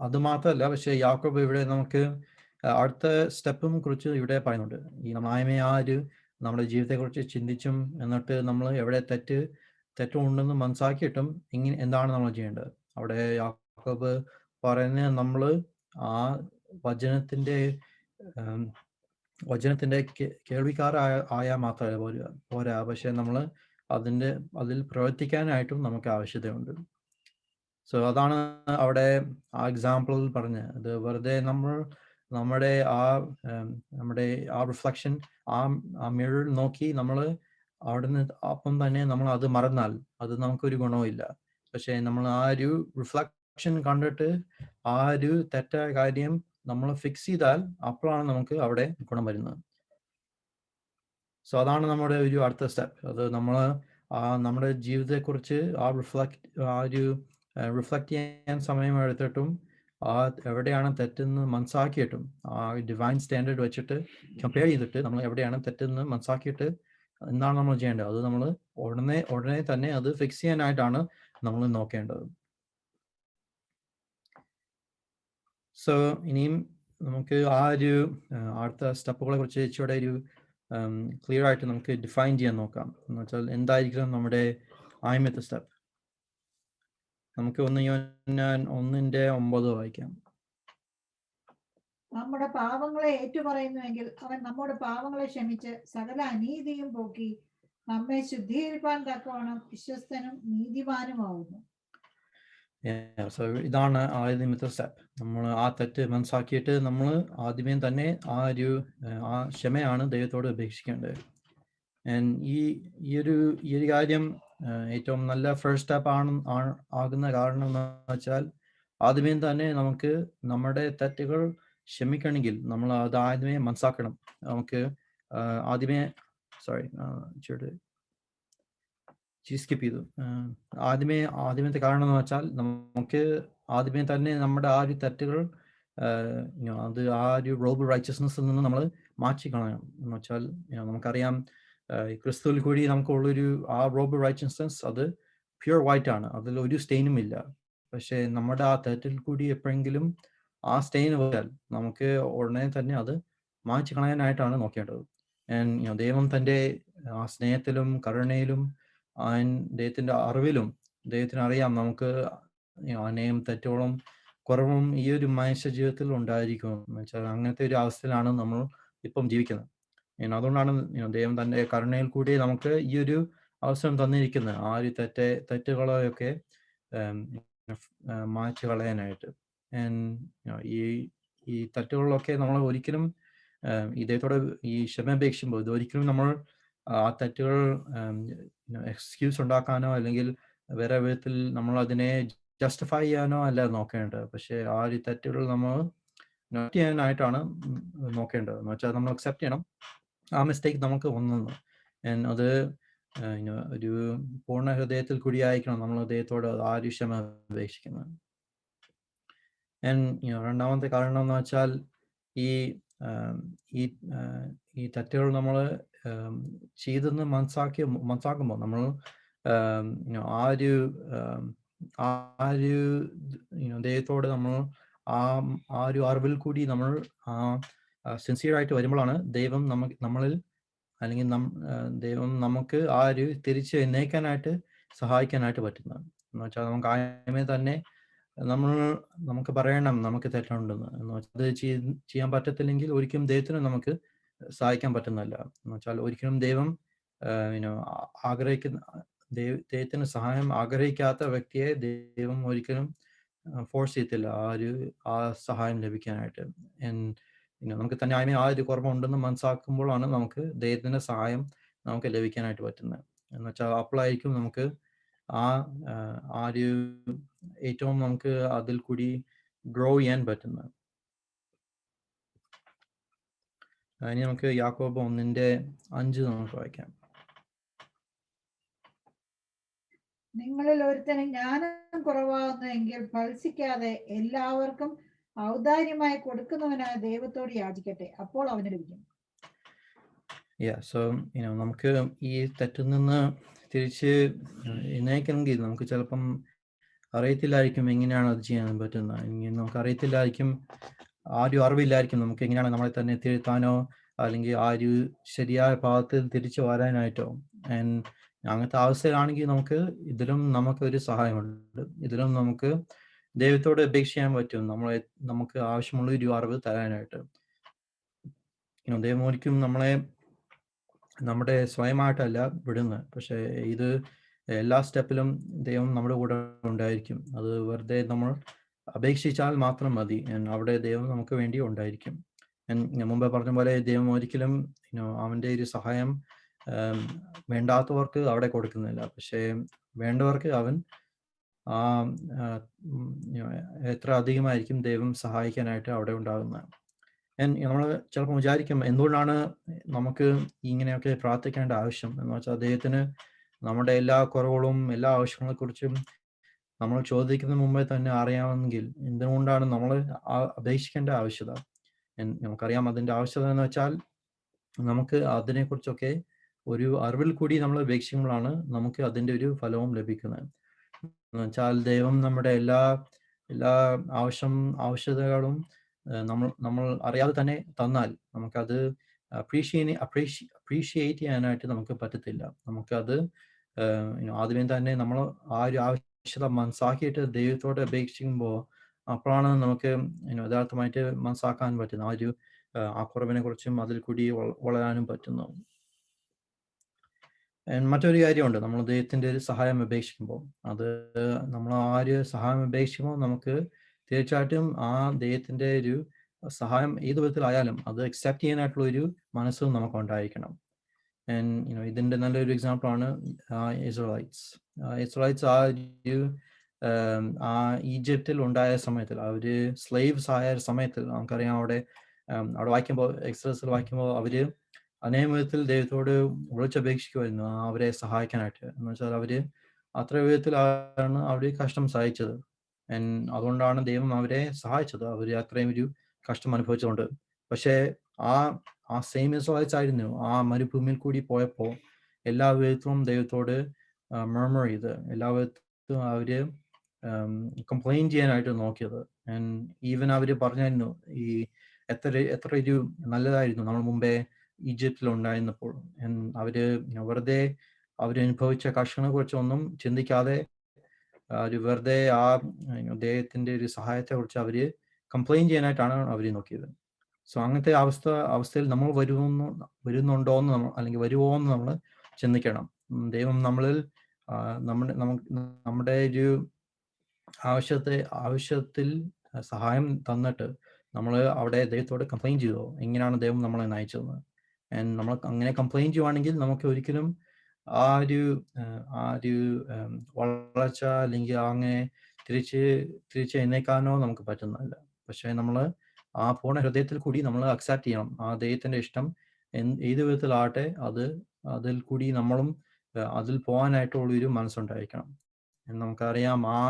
അത് മാത്രമല്ല, പക്ഷേ യാക്കോബ് ഇവിടെ നമുക്ക് അടുത്ത സ്റ്റെപ്പും കുറിച്ച് ഇവിടെ പറയുന്നുണ്ട്. നമ്മുടെ ജീവിതത്തെക്കുറിച്ച് ചിന്തിച്ചും എന്നിട്ട് നമ്മൾ എവിടെ തെറ്റുണ്ടെന്ന് മനസ്സിലാക്കിയിട്ടും എന്താണ് നമ്മൾ ചെയ്യേണ്ടത്? അവിടെ യാക്കോബ് പറയുന്നത് നമ്മൾ ആ വചനത്തിന്റെ കേൾവിക്കാരായ മാത്രമല്ല പോരാ, പക്ഷെ നമ്മൾ അതിൽ പ്രവർത്തിക്കാനായിട്ടും നമുക്ക് ആവശ്യതയുണ്ട്. സോ അതാണ് അവിടെ ആ എക്സാമ്പിളിൽ പറഞ്ഞത്. അത് വെറുതെ നമ്മുടെ ആ റിഫ്ലക്ഷൻ ആ മിറർ നോക്കി നമ്മൾ അവിടുന്ന് അപ്പം തന്നെ നമ്മൾ അത് മറന്നാൽ അത് നമുക്കൊരു ഗുണവുമില്ല. പക്ഷെ നമ്മൾ ആ ഒരു റിഫ്ലക്ഷൻ കണ്ടിട്ട് ആ ഒരു തെറ്റായ കാര്യം നമ്മൾ ഫിക്സ് ചെയ്താൽ അപ്പോഴാണ് നമുക്ക് അവിടെ ഗുണം വരുന്നത്. സോ അതാണ് നമ്മുടെ ഒരു അടുത്ത സ്റ്റെപ്പ്. അത് നമ്മൾ നമ്മുടെ ജീവിതത്തെക്കുറിച്ച് റിഫ്ലക്റ്റ് ചെയ്യാൻ സമയം എടുത്തിട്ടും എവിടെയാണ് തെറ്റെന്ന് മനസ്സിലാക്കിയിട്ടും ആ ഡിവൈൻ സ്റ്റാൻഡേർഡ് വെച്ചിട്ട് കമ്പയർ ചെയ്തിട്ട് നമ്മൾ എവിടെയാണ് തെറ്റെന്ന് മനസ്സിലാക്കിയിട്ട് എന്താണ് നമ്മൾ ചെയ്യേണ്ടത്? അത് നമ്മൾ ഉടനെ തന്നെ അത് ഫിക്സ് ചെയ്യാനായിട്ടാണ് നമ്മൾ നോക്കേണ്ടത്. സോ ഇനിയും നമുക്ക് ആ ഒരു അടുത്ത സ്റ്റെപ്പുകളെ കുറിച്ച് ഇച്ചിരി ഒരു ക്ലിയർ ആയിട്ട് നമുക്ക് ഡിഫൈൻ ചെയ്യാൻ നോക്കാം. എന്ന് വെച്ചാൽ എന്തായിരിക്കും നമ്മുടെ ആദ്യത്തെ സ്റ്റെപ്പ്? നമുക്ക് 1:9 വായിക്കാം. നമ്മുടെ പാപങ്ങളെ ഏറ്റുപറയുന്നുവെങ്കിൽ അവൻ നമ്മുടെ പാപങ്ങളെ ക്ഷമിച്ച് സകല അനീതിയും പോക്കി നമ്മെ ശുദ്ധീകരിപ്പാൻ തക്കവണ്ണം വിശ്വസ്തനും നീതിമാനുമാവുന്നു. സോ ഇതാണ് ആദ്യത്തെ സ്റ്റെപ്പ്. നമ്മൾ ആ തെറ്റ് മനസ്സിലാക്കിയിട്ട് നമ്മൾ ആദ്യമേ തന്നെ ആ ക്ഷമയാണ് ദൈവത്തോട് അപേക്ഷിക്കേണ്ടത്. ഈ ഒരു കാര്യം ഏറ്റവും നല്ല ഫസ്റ്റ് സ്റ്റെപ്പ് ആകുന്ന കാരണം എന്ന് വെച്ചാൽ ആദ്യമേ തന്നെ നമുക്ക് നമ്മുടെ തെറ്റുകൾ ക്ഷമിക്കണമെങ്കിൽ നമ്മൾ അത് ആദ്യമേ മനസ്സിലാക്കണം. നമുക്ക് സ്കിപ്പ് ചെയ്തു. ആദ്യമത്തെ കാരണം എന്ന് വെച്ചാൽ നമുക്ക് ആദ്യമേ തന്നെ നമ്മുടെ ആ ഒരു തെറ്റുകൾ അത് ആ ഒരു റോബ് റൈച്ചസ്നെസ്സിൽ നിന്ന് നമ്മൾ മാറ്റിക്കളയണം. എന്ന് വെച്ചാൽ നമുക്കറിയാം ക്രിസ്തുവിൽ കൂടി നമുക്കുള്ളൊരു ആ റോബ് റൈച്ചസ്നെസ് അത് പ്യൂർ വൈറ്റ് ആണ്, അതിൽ ഒരു സ്റ്റെയിനും ഇല്ല. പക്ഷേ നമ്മുടെ ആ തെറ്റിൽ കൂടി എപ്പോഴെങ്കിലും ആ സ്റ്റെയിൻ വരാൽ നമുക്ക് ഉടനെ തന്നെ അത് മാറ്റിക്കളയാനായിട്ടാണ് നോക്കേണ്ടത്. ദൈവം തൻ്റെ ആ സ്നേഹത്തിലും കരുണയിലും ദൈവത്തിൻ്റെ അറിവിലും ദൈവത്തിന് അറിയാം നമുക്ക് അനേകം തെറ്റോളം കുറവും ഈ ഒരു മനുഷ്യ ജീവിതത്തിൽ ഉണ്ടായിരിക്കും. എന്ന് വെച്ചാൽ അങ്ങനത്തെ ഒരു അവസ്ഥയിലാണ് നമ്മൾ ഇപ്പം ജീവിക്കുന്നത്. അതുകൊണ്ടാണ് ദൈവം തൻ്റെ കരുണയിൽ കൂടി നമുക്ക് ഈ ഒരു അവസരം തന്നിരിക്കുന്നത്. ആ ഒരു തെറ്റുകളെയൊക്കെ മായ്ച്ചു കളയാനായിട്ട്. ഈ തെറ്റുകളിലൊക്കെ നമ്മൾ ഒരിക്കലും ഇദ്ദേഹത്തോടെ ഈ ക്ഷമ ഇതൊരിക്കലും നമ്മൾ ആ തെറ്റുകൾ എക്സ്ക്യൂസ് ഉണ്ടാക്കാനോ അല്ലെങ്കിൽ വേറെ വിധത്തിൽ നമ്മൾ അതിനെ ജസ്റ്റിഫൈ ചെയ്യാനോ അല്ല നോക്കേണ്ടത്. പക്ഷേ ആ ഒരു തെറ്റുകൾ നമ്മൾ നോട്ട് ചെയ്യാനായിട്ടാണ് നോക്കേണ്ടത്. എന്ന് വെച്ചാൽ നമ്മൾ അക്സെപ്റ്റ് ചെയ്യണം ആ മിസ്റ്റേക്ക് നമുക്ക് വന്നെന്ന്. അത് ഒരു പൂർണ്ണ ഹൃദയത്തിൽ കൂടിയായിരിക്കണം നമ്മൾ അദ്ദേഹത്തോട് ആ ഒരു ക്ഷമ അപേക്ഷിക്കുന്നത്. രണ്ടാമത്തെ കാരണം എന്ന് വെച്ചാൽ ഈ തെറ്റുകൾ നമ്മൾ ചെയ്തെന്ന് മനസ്സാക്കുമ്പോൾ നമ്മൾ ആ ഒരു ദൈവത്തോട് നമ്മൾ ആ ഒരു അറിവിൽ കൂടി നമ്മൾ സിൻസിയർ ആയിട്ട് വരുമ്പോഴാണ് ദൈവം നമ്മളിൽ അല്ലെങ്കിൽ ദൈവം നമുക്ക് ആ ഒരു തിരിച്ച് എഴുന്നേൽക്കാനായിട്ട് സഹായിക്കാനായിട്ട് പറ്റുന്നത്. എന്ന് വെച്ചാൽ നമുക്ക് ആദ്യമേ തന്നെ നമുക്ക് പറയണം നമുക്ക് തെറ്റുണ്ടെന്ന്. എന്ന് വെച്ചാൽ അത് ചെയ്യാൻ പറ്റത്തില്ലെങ്കിൽ ഒരിക്കലും ദൈവത്തിന് നമുക്ക് സഹായിക്കാൻ പറ്റുന്നില്ല. എന്ന് വെച്ചാൽ ഒരിക്കലും ദൈവം ദൈവത്തിന് സഹായം ആഗ്രഹിക്കാത്ത വ്യക്തിയെ ദൈവം ഒരിക്കലും ഫോഴ്സ് ചെയ്യത്തില്ല ആ സഹായം ലഭിക്കാനായിട്ട്. നമുക്ക് തന്നെ ആദ്യമേ ആ ഒരു കുറവുണ്ടെന്ന് മനസ്സിലാക്കുമ്പോഴാണ് നമുക്ക് ദൈവത്തിന്റെ സഹായം നമുക്ക് ലഭിക്കാനായിട്ട് പറ്റുന്നത്. എന്ന് വെച്ചാൽ അപ്പോഴായിരിക്കും നമുക്ക് ആ ഒരു ഏറ്റവും നമുക്ക് അതിൽ കൂടി ഗ്രോ ചെയ്യാൻ പറ്റുന്നത്. ഇനി നമുക്ക് യാക്കോബ് 1:5 നമുക്ക് വായിക്കാം. നിങ്ങളിൽ ഒരുത്തന് ജ്ഞാനം കുറവാകുന്നു എങ്കിൽ ഫലസിക്കാതെ എല്ലാവർക്കും ഔദാര്യമായി കൊടുക്കുന്നവനായ ദൈവത്തോട് യാചിക്കട്ടെ, അപ്പോൾ അവന് ലഭിക്കും. നമുക്ക് ഈ തെറ്റിൽ നിന്ന് തിരിച്ച് എഴുന്നേൽക്കണമെങ്കിൽ നമുക്ക് ചിലപ്പം അറിയത്തില്ലായിരിക്കും എങ്ങനെയാണ് അത് ചെയ്യാൻ പറ്റുന്നത്. നമുക്ക് അറിയത്തില്ലായിരിക്കും, ആ ഒരു അറിവില്ലായിരിക്കും നമുക്ക് എങ്ങനെയാണ് നമ്മളെ തന്നെ തിരുത്താനോ അല്ലെങ്കിൽ ആ ഒരു ശരിയായ പാദത്തിൽ തിരിച്ചു വരാനായിട്ടോ. അങ്ങനത്തെ അവസ്ഥയിലാണെങ്കിൽ ഇതിലും നമുക്കൊരു സഹായമുണ്ട്. ഇതിലും നമുക്ക് ദൈവത്തോട് അപേക്ഷിക്കാൻ പറ്റും നമുക്ക് ആവശ്യമുള്ള ഒരു അറിവ് തരാനായിട്ട്. ദൈവം ഒരിക്കലും നമ്മളെ നമ്മുടെ സ്വയമായിട്ടല്ല വിടുന്നത്. പക്ഷെ ഇത് എല്ലാ സ്റ്റെപ്പിലും ദൈവം നമ്മുടെ കൂടെ ഉണ്ടായിരിക്കും. അത് വെറുതെ നമ്മൾ അപേക്ഷിച്ചാൽ മാത്രം മതി. അവിടെ ദൈവം നമുക്ക് വേണ്ടി ഉണ്ടായിരിക്കും. ഞാൻ മുമ്പേ പറഞ്ഞ പോലെ ദൈവം ഒരിക്കലും അവൻ്റെ ഒരു സഹായം വേണ്ടാത്തവർക്ക് അവിടെ കൊടുക്കുന്നില്ല. പക്ഷേ വേണ്ടവർക്ക് അവൻ എത്ര അധികമായിരിക്കും ദൈവം സഹായിക്കാനായിട്ട് അവിടെ ഉണ്ടാകുന്നത്. നമ്മൾ ചിലപ്പോൾ വിചാരിക്കും എന്തുകൊണ്ടാണ് നമുക്ക് ഇങ്ങനെയൊക്കെ പ്രാർത്ഥിക്കേണ്ട ആവശ്യം എന്ന് വെച്ചാൽ അദ്ദേഹത്തിന് നമ്മുടെ എല്ലാ കുറവുകളും എല്ലാ ആവശ്യങ്ങളെ കുറിച്ചും നമ്മൾ ചോദിക്കുന്ന മുമ്പേ തന്നെ അറിയാമെങ്കിൽ എന്തുകൊണ്ടാണ് നമ്മൾ അപേക്ഷിക്കേണ്ട ആവശ്യത. നമുക്കറിയാം അതിൻ്റെ ആവശ്യത എന്ന് വെച്ചാൽ നമുക്ക് അതിനെക്കുറിച്ചൊക്കെ ഒരു അറിവിൽ കൂടി നമ്മൾ അപേക്ഷിക്കുമ്പോഴാണ് നമുക്ക് അതിൻ്റെ ഒരു ഫലവും ലഭിക്കുന്നത്. എന്ന് വെച്ചാൽ ദൈവം നമ്മുടെ എല്ലാ ആവശ്യതകളും നമ്മൾ അറിയാതെ തന്നെ തന്നാൽ നമുക്കത് അപ്രീഷിയേറ്റ് ചെയ്യാനായിട്ട് നമുക്ക് പറ്റത്തില്ല. നമുക്കത് ആദ്യമേ തന്നെ നമ്മൾ ആ ഒരു ആവശ്യത മനസ്സാക്കിയിട്ട് ദൈവത്തോട് അപേക്ഷിക്കുമ്പോൾ അപ്പോഴാണ് നമുക്ക് യഥാർത്ഥമായിട്ട് മനസ്സാക്കാൻ പറ്റുന്നത് ആ കുറവിനെ കുറിച്ചും അതിൽ കൂടി വളരാനും പറ്റുന്നു. മറ്റൊരു കാര്യമുണ്ട്, നമ്മൾ ദൈവത്തിൻ്റെ ഒരു സഹായം അപേക്ഷിക്കുമ്പോൾ നമ്മൾ ആ ഒരു സഹായം അപേക്ഷിക്കുമ്പോൾ നമുക്ക് തീർച്ചയായിട്ടും ആ ദൈവത്തിൻ്റെ ഒരു സഹായം ഏത് വിധത്തിലായാലും അത് അക്സെപ്റ്റ് ചെയ്യാനായിട്ടുള്ള ഒരു മനസ്സും നമുക്ക് ഉണ്ടായിരിക്കണം. ഇതിൻ്റെ നല്ലൊരു എക്സാമ്പിളാണ് ഇസ്രായേൽസ് ആ ഈജിപ്തിൽ ഉണ്ടായ സമയത്തിൽ അവര് സ്ലേവ്സ് ആയ സമയത്തിൽ നമുക്കറിയാം അവിടെ വായിക്കുമ്പോൾ എക്സോഡസിൽ വായിക്കുമ്പോൾ അവര് അനേക വിധത്തിൽ ദൈവത്തോട് വിളിച്ചപേക്ഷിക്കുമായിരുന്നു അവരെ സഹായിക്കാനായിട്ട്. എന്ന് വെച്ചാൽ അവര് അത്ര വിധത്തിലാണ് അവര് കഷ്ടം സഹിച്ചത്. അതുകൊണ്ടാണ് ദൈവം അവരെ സഹായിച്ചത്, അവര് അത്രയും ഒരു കഷ്ടം അനുഭവിച്ചുകൊണ്ട്. പക്ഷേ ആ സെയിം ഇസ്രായേൽസ് ആയിരുന്നു ആ മരുഭൂമിയിൽ കൂടി പോയപ്പോൾ എല്ലാ വിധത്തിലും ദൈവത്തോട് മർമർ ചെയ്ത് എല്ലാ വിധത്തിലും അവര് കംപ്ലൈൻ ചെയ്യാനായിട്ട് നോക്കിയത്. ഈവൻ അവര് പറഞ്ഞായിരുന്നു ഈ എത്ര ഒരു നല്ലതായിരുന്നു നമ്മൾ മുമ്പേ ഈജിപ്തിൽ ഉണ്ടായിരുന്നപ്പോൾ. അവര് വെറുതെ അവരനുഭവിച്ച കഷ്ടങ്ങളെ കുറിച്ചൊന്നും ചിന്തിക്കാതെ വെറുതെ ആ ദൈവത്തിന്റെ ഒരു സഹായത്തെ കുറിച്ച് അവര് കംപ്ലൈൻ ചെയ്യാനായിട്ടാണ് അവര് നോക്കിയത്. സോ അങ്ങനത്തെ അവസ്ഥയിൽ നമ്മൾ വരുന്നുണ്ടോ എന്ന് അല്ലെങ്കിൽ വരുമോ എന്ന് നമ്മൾ ചിന്തിക്കണം. ദൈവം നമ്മളിൽ നമ്മുടെ ഒരു ആവശ്യത്തിൽ സഹായം തന്നിട്ട് നമ്മൾ അവിടെ ദൈവത്തോട് കംപ്ലയിൻറ്റ് ചെയ്തോ, എങ്ങനെയാണ് ദൈവം നമ്മളെ നയിച്ചതെന്ന്. നമ്മൾ അങ്ങനെ കംപ്ലയിൻറ്റ് ചെയ്യുവാണെങ്കിൽ നമുക്ക് ഒരിക്കലും ആ ഒരു വളർച്ച അല്ലെങ്കിൽ അങ്ങനെ തിരിച്ച് എഴുന്നേൽക്കാനോ നമുക്ക് പറ്റുന്നില്ല. പക്ഷേ നമ്മൾ ആ പൂർണ്ണ ഹൃദയത്തിൽ കൂടി നമ്മൾ അക്സെപ്റ്റ് ചെയ്യണം. ആ ദൈവത്തിൻ്റെ ഇഷ്ടം ഏത് വിധത്തിലാകട്ടെ അതിൽ കൂടി നമ്മളും അതിൽ പോകാനായിട്ടുള്ളൊരു മനസ്സുണ്ടായിരിക്കണം. നമുക്കറിയാം ആ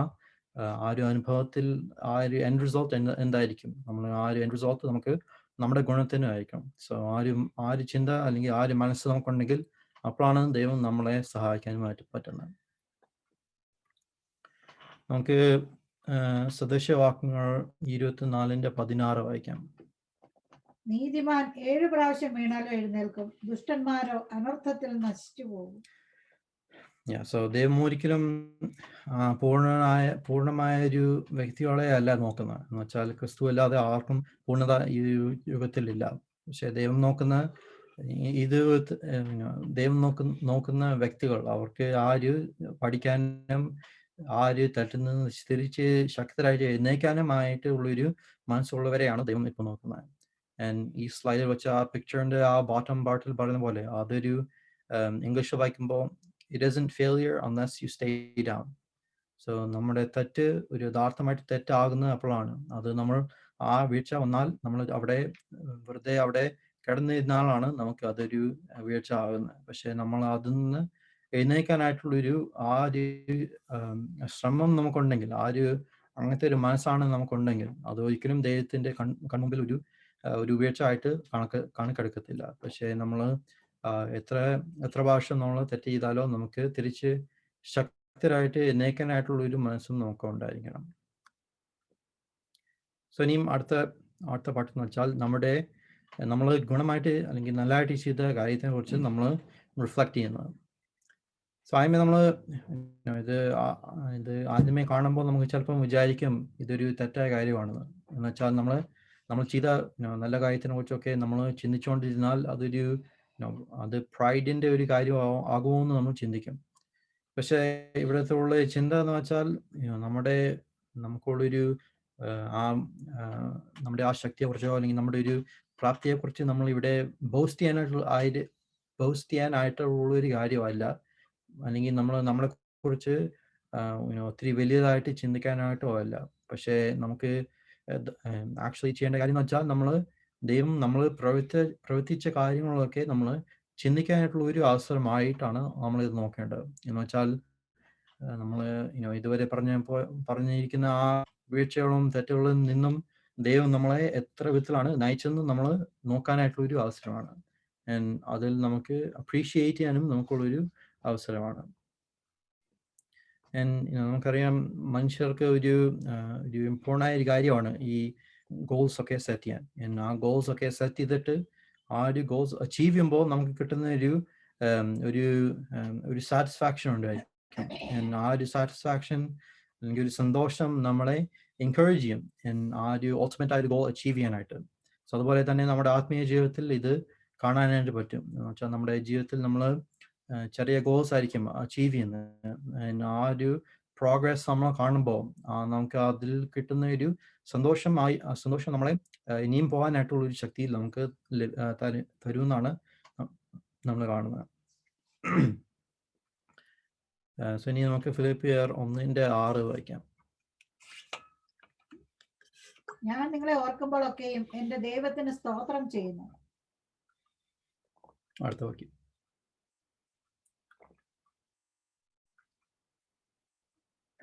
ഒരു അനുഭവത്തിൽ ആ ഒരു എൻഡ് റിസൾട്ട് എന്തായിരിക്കും. ആ ഒരു എൻഡ് റിസൾട്ട് നമുക്ക് നമ്മുടെ ഗുണത്തിനായിരിക്കും. സോ ആ ഒരു ചിന്ത അല്ലെങ്കിൽ ആ ഒരു മനസ്സ് നമുക്കുണ്ടെങ്കിൽ അപ്പോഴാണ് ദൈവം നമ്മളെ സഹായിക്കാനുമായിട്ട് പറ്റുന്നത്. നമുക്ക് സദൃശവാക്യങ്ങൾ 24:16 വായിക്കാം. നീതിമാൻ 7 പ്രാവശ്യം വീണാലോ എഴുന്നേൽക്കും, ദുഷ്ടന്മാരോ അനർത്ഥത്തിൽ നശിച്ചു പോകും. സോ ദൈവം ഒരിക്കലും പൂർണ്ണമായ ഒരു വ്യക്തികളെ അല്ല നോക്കുന്നത്. എന്ന് വെച്ചാൽ ക്രിസ്തു അല്ലാതെ ആർക്കും പൂർണ്ണത ഈ യുഗത്തിലില്ല. പക്ഷെ ദൈവം നോക്കുന്ന നോക്കുന്ന വ്യക്തികൾ, അവർക്ക് ആ ഒരു പഠിക്കാനും ആ ഒരു തട്ടിൽ നിന്ന് തിരിച്ച് ശക്തരായിട്ട് എഴുന്നേൽക്കാനുമായിട്ടുള്ളൊരു മനസ്സുള്ളവരെയാണ് ദൈവം ഇപ്പോൾ നോക്കുന്നത്. ഈ സ്ലൈഡിൽ വെച്ച ആ പിക്ചറിന്റെ ആ ബോട്ടം പാർട്ടിൽ പറയുന്ന പോലെ അതൊരു ഇംഗ്ലീഷിൽ വായിക്കുമ്പോൾ it isn't failure unless you stay down. So നമ്മുടെ തെറ്റ് ഒരു യഥാർത്ഥമായിട്ട് തെറ്റാകുന്നത് അപ്പോഴാണ്. അത് നമ്മൾ ആ വീഴ്ച വന്നാൽ നമ്മൾ വെറുതെ അവിടെ കിടന്നിരുന്നാലാണ് നമുക്ക് അതൊരു വീഴ്ച ആകുന്നത്. പക്ഷെ നമ്മൾ അതിൽ നിന്ന് എഴുന്നേൽക്കാനായിട്ടുള്ളൊരു ആ ഒരു ശ്രമം നമുക്കുണ്ടെങ്കിൽ, അങ്ങനത്തെ ഒരു മനസ്സാണ് നമുക്കുണ്ടെങ്കിൽ, അത് ഒരിക്കലും ദൈവത്തിൻ്റെ കൺമുമ്പിൽ ഒരു വീഴ്ച ആയിട്ട് കണക്കെടുക്കത്തില്ല. പക്ഷേ നമ്മൾ എത്ര പ്രാവശ്യം നമ്മൾ തെറ്റ് ചെയ്താലോ നമുക്ക് തിരിച്ച് ശക്തരായിട്ട് എഴുന്നേൽക്കാനായിട്ടുള്ള ഒരു മനസ്സും നമുക്ക് ഉണ്ടായിരിക്കണം. സോ ഇനിയും അടുത്ത പാട്ടെന്ന് വെച്ചാൽ നമ്മൾ ഗുണമായിട്ട് അല്ലെങ്കിൽ നല്ലതായിട്ട് ചെയ്ത കാര്യത്തിനെ കുറിച്ച് നമ്മൾ റിഫ്ലക്റ്റ് ചെയ്യുന്നത്. സോ ആദ്യമേ നമ്മൾ ഇത് ആദ്യമേ കാണുമ്പോൾ നമുക്ക് ചിലപ്പം വിചാരിക്കും ഇതൊരു തെറ്റായ കാര്യമാണെന്ന്. എന്ന് വെച്ചാൽ നമ്മൾ ചെയ്ത നല്ല കാര്യത്തിനെ കുറിച്ചൊക്കെ നമ്മൾ ചിന്തിച്ചുകൊണ്ടിരുന്നാൽ അത് പ്രൈഡിൻ്റെ ഒരു കാര്യം ആകുമെന്ന് നമ്മൾ ചിന്തിക്കും. പക്ഷേ ഇവിടുത്തെ ഉള്ള ചിന്ത എന്ന് വെച്ചാൽ നമുക്കുള്ളൊരു നമ്മുടെ ആ ശക്തിയെക്കുറിച്ചോ അല്ലെങ്കിൽ നമ്മുടെ ഒരു പ്രാപ്തിയെക്കുറിച്ച് നമ്മൾ ഇവിടെ ബോസ്റ്റ് ചെയ്യാനായിട്ടുള്ളൊരു കാര്യമല്ല. അല്ലെങ്കിൽ നമ്മളെ കുറിച്ച് ഒത്തിരി വലിയതായിട്ട് ചിന്തിക്കാനായിട്ടോ അല്ല. പക്ഷേ നമുക്ക് ആക്ച്വലി ചെയ്യേണ്ട കാര്യം എന്ന് വെച്ചാൽ ദൈവം നമ്മൾ പ്രവർത്തിച്ച കാര്യങ്ങളൊക്കെ നമ്മൾ ചിന്തിക്കാനായിട്ടുള്ള ഒരു അവസരമായിട്ടാണ് നമ്മളിത് നോക്കേണ്ടത്. എന്ന് വെച്ചാൽ നമ്മൾ ഇതുവരെ പറഞ്ഞിരിക്കുന്ന ആ വീഴ്ചകളും തെറ്റുകളിൽ നിന്നും ദൈവം നമ്മളെ എത്ര വിധത്തിലാണ് നയിച്ചതെന്ന് നമ്മൾ നോക്കാനായിട്ടുള്ള ഒരു അവസരമാണ്. അതിൽ നമുക്ക് അപ്രീഷിയേറ്റ് ചെയ്യാനും നമുക്കുള്ളൊരു അവസരമാണ്. നമുക്കറിയാം മനുഷ്യർക്ക് ഒരു ഇമ്പോർട്ടൻ്റ് ആയ ഒരു കാര്യമാണ് ഈ ഗോൾസ് ഒക്കെ സെറ്റ് ചെയ്യാൻ. ആ ഗോൾസ് ഒക്കെ സെറ്റ് ചെയ്തിട്ട് ആ ഒരു ഗോൾസ് അച്ചീവ് ചെയ്യുമ്പോൾ നമുക്ക് കിട്ടുന്ന ഒരു സാറ്റിസ്ഫാക്ഷൻ ഉണ്ടായിരിക്കും. ആ ഒരു സാറ്റിസ്ഫാക്ഷൻ അല്ലെങ്കിൽ ഒരു സന്തോഷം നമ്മളെ എൻകറേജ് ചെയ്യും ആ ഒരു ultimate ആയ ഒരു ഗോൾ അച്ചീവ് ചെയ്യാനായിട്ട്. സോ അതുപോലെ തന്നെ നമ്മുടെ ആത്മീയ ജീവിതത്തിൽ ഇത് കാണാനായിട്ട് പറ്റും. എന്ന് വെച്ചാൽ നമ്മുടെ ജീവിതത്തിൽ നമ്മൾ ചെറിയ ഗോൾസ് ആയിരിക്കും അച്ചീവ് ചെയ്യുന്നത്. ആ ഒരു പ്രോഗ്രസ് നമ്മൾ കാണുമ്പോൾ നമുക്ക് അതിൽ കിട്ടുന്ന ഒരു സന്തോഷം നമ്മളെ ഇനിയും പോകാനായിട്ടുള്ള ഒരു ശക്തി നമുക്ക് തരുമെന്നാണ് നമ്മൾ കാണുന്നത്. സോ ഇനി നമുക്ക് ഫിലിപ്പിയർ 1:6 വായിക്കാം. ഞാൻ നിങ്ങളെ ഓർക്കുമ്പോഴൊക്കെയും എന്റെ ദൈവത്തിന് സ്തോത്രം ചെയ്യുന്നു. അടുത്ത വാക്യം.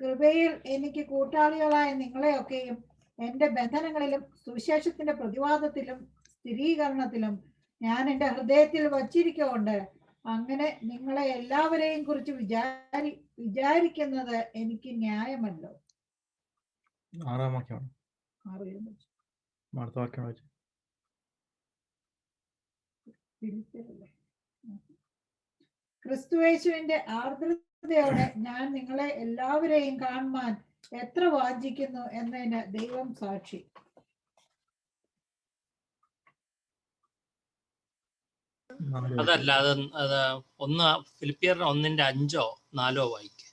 കൃപയിൽ എനിക്ക് കൂട്ടാളികളായ നിങ്ങളെയൊക്കെയും എന്റെ ബന്ധനങ്ങളിലും സുവിശേഷത്തിന്റെ പ്രതിവാദത്തിലും സ്ഥിരീകരണത്തിലും ഞാൻ എന്റെ ഹൃദയത്തിൽ വച്ചിരിക്കൊണ്ട് അങ്ങനെ നിങ്ങളെ എല്ലാവരെയും കുറിച്ച് വിചാരിക്കുന്നത് എനിക്ക് ന്യായമല്ലോ. 6-ാം വാക്യമാണ്. അടുത്ത വാക്യം. ക്രിസ്തുയേശുവിന്റെ ആർദ്രതയോടെ ഞാൻ നിങ്ങളെ എല്ലാവരെയും കാണുവാൻ എത്ര വാഞ്ചിക്കുന്നു എന്നതിന് ദൈവം സാക്ഷി. അതല്ല, അത് ഫിലിപ്പിയർ 1:5-4 വായിക്കും.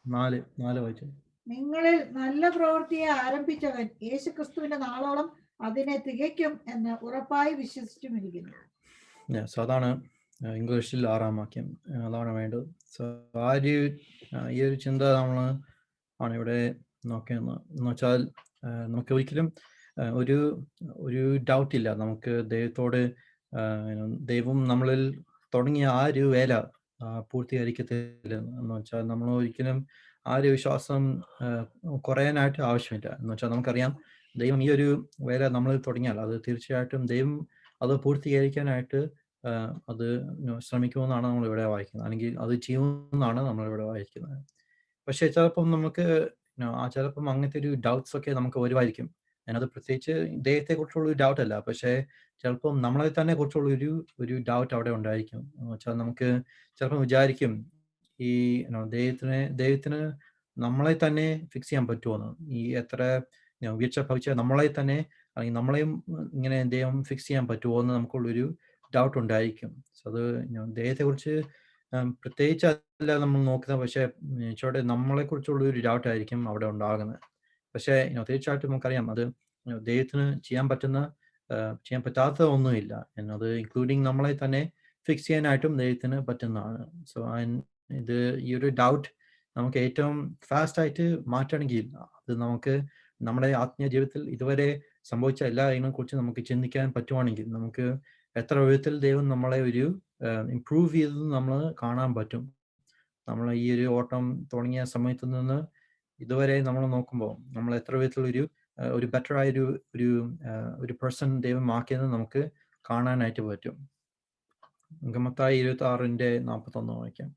4 വായിച്ചു. നിങ്ങളിൽ നല്ല പ്രവൃത്തിയെ ആരംഭിച്ചവൻ യേശുക്രിസ്തുവിന്റെ നാളോളം അതിനെ തികയ്ക്കും എന്ന് ഉറപ്പായി വിശ്വസിച്ചുമിരിക്കുന്നു. സോ അതാണ് ഇംഗ്ലീഷിൽ 6-ാം വാക്യം. അതാണ് വേണ്ടത്. സോ ഈ ഒരു ചിന്ത നമ്മൾ ആണ് ഇവിടെ നോക്കുന്നത്. എന്ന് വെച്ചാൽ നമുക്ക് ഒരിക്കലും ഒരു ഡൗട്ട് ഇല്ല. നമുക്ക് ദൈവത്തോട് ദൈവം നമ്മളിൽ തുടങ്ങിയ ആ ഒരു വേല പൂർത്തീകരിക്കത്തില്ല. എന്ന് വെച്ചാൽ നമ്മൾ ഒരിക്കലും ആ ഒരു വിശ്വാസം കുറയാനായിട്ട് ആവശ്യമില്ല. എന്ന് വെച്ചാൽ നമുക്കറിയാം ദൈവം ഈ ഒരു വേല നമ്മളിൽ തുടങ്ങിയാൽ അത് തീർച്ചയായിട്ടും ദൈവം അത് പൂർത്തീകരിക്കാനായിട്ട് അത് ശ്രമിക്കുമെന്നാണ് നമ്മളിവിടെ വായിക്കുന്നത്, അല്ലെങ്കിൽ അത് ചെയ്യുമെന്നാണ് നമ്മളിവിടെ വായിക്കുന്നത്. പക്ഷേ ചിലപ്പം നമുക്ക് ചിലപ്പം അങ്ങനത്തെ ഒരു ഡൗട്ട്സ് ഒക്കെ നമുക്ക് വരുമായിരിക്കും. അതിനകത്ത് പ്രത്യേകിച്ച് ദൈവത്തെക്കുറിച്ചുള്ള ഒരു ഡൗട്ട് അല്ല, പക്ഷേ ചിലപ്പം നമ്മളെ തന്നെ കുറിച്ചുള്ള ഒരു ഡൗട്ട് അവിടെ ഉണ്ടായിരിക്കും. എന്ന് വെച്ചാൽ നമുക്ക് ചിലപ്പം വിചാരിക്കും ഈ ദൈവത്തിന് നമ്മളെ തന്നെ ഫിക്സ് ചെയ്യാൻ പറ്റുമോന്ന്. ഈ എത്ര വീഴ്ച ഭവിച്ച നമ്മളെ തന്നെ, അല്ലെങ്കിൽ നമ്മളെയും ഇങ്ങനെ ദൈവം ഫിക്സ് ചെയ്യാൻ പറ്റുമോ എന്ന് നമുക്കുള്ളൊരു ഡൗട്ട് ഉണ്ടായിരിക്കും. സോ അത് ദൈവത്തെക്കുറിച്ച് പ്രത്യേകിച്ച് അല്ല നമ്മൾ നോക്കുന്നത്, പക്ഷേ ചോട്ടെ നമ്മളെ കുറിച്ചുള്ള ഒരു ഡൗട്ട് ആയിരിക്കും അവിടെ ഉണ്ടാകുന്നത്. പക്ഷേ തീർച്ചയായിട്ടും നമുക്കറിയാം അത് ദൈവത്തിന് ചെയ്യാൻ പറ്റാത്ത ഒന്നുമില്ല എന്നത്, ഇൻക്ലൂഡിങ് നമ്മളെ തന്നെ ഫിക്സ് ചെയ്യാനായിട്ടും ദൈവത്തിന് പറ്റുന്നതാണ്. സോ ഈ ഒരു ഡൗട്ട് നമുക്ക് ഏറ്റവും ഫാസ്റ്റ് ആയിട്ട് മാറ്റണമെങ്കിൽ അത് നമുക്ക് നമ്മുടെ ആത്മീയ ജീവിതത്തിൽ ഇതുവരെ സംഭവിച്ച എല്ലാ ഇതിനെക്കുറിച്ച് നമുക്ക് ചിന്തിക്കാൻ പറ്റുവാണെങ്കിൽ നമുക്ക് എത്ര വിധത്തിൽ ദൈവം നമ്മളെ ഒരു ഇംപ്രൂവ് ചെയ്തത് നമ്മൾ കാണാൻ പറ്റും. നമ്മൾ ഈ ഒരു ഓട്ടം തുടങ്ങിയ സമയത്ത് നിന്ന് ഇതുവരെ നമ്മൾ നോക്കുമ്പോൾ നമ്മൾ എത്ര വിധത്തിൽ ഒരു ബെറ്റർ ആയ ഒരു പേഴ്സൺ ദൈവം ആക്കിയെന്ന് നമുക്ക് കാണാനായിട്ട് പറ്റും. മത്തായി 26:41 വായിക്കാം.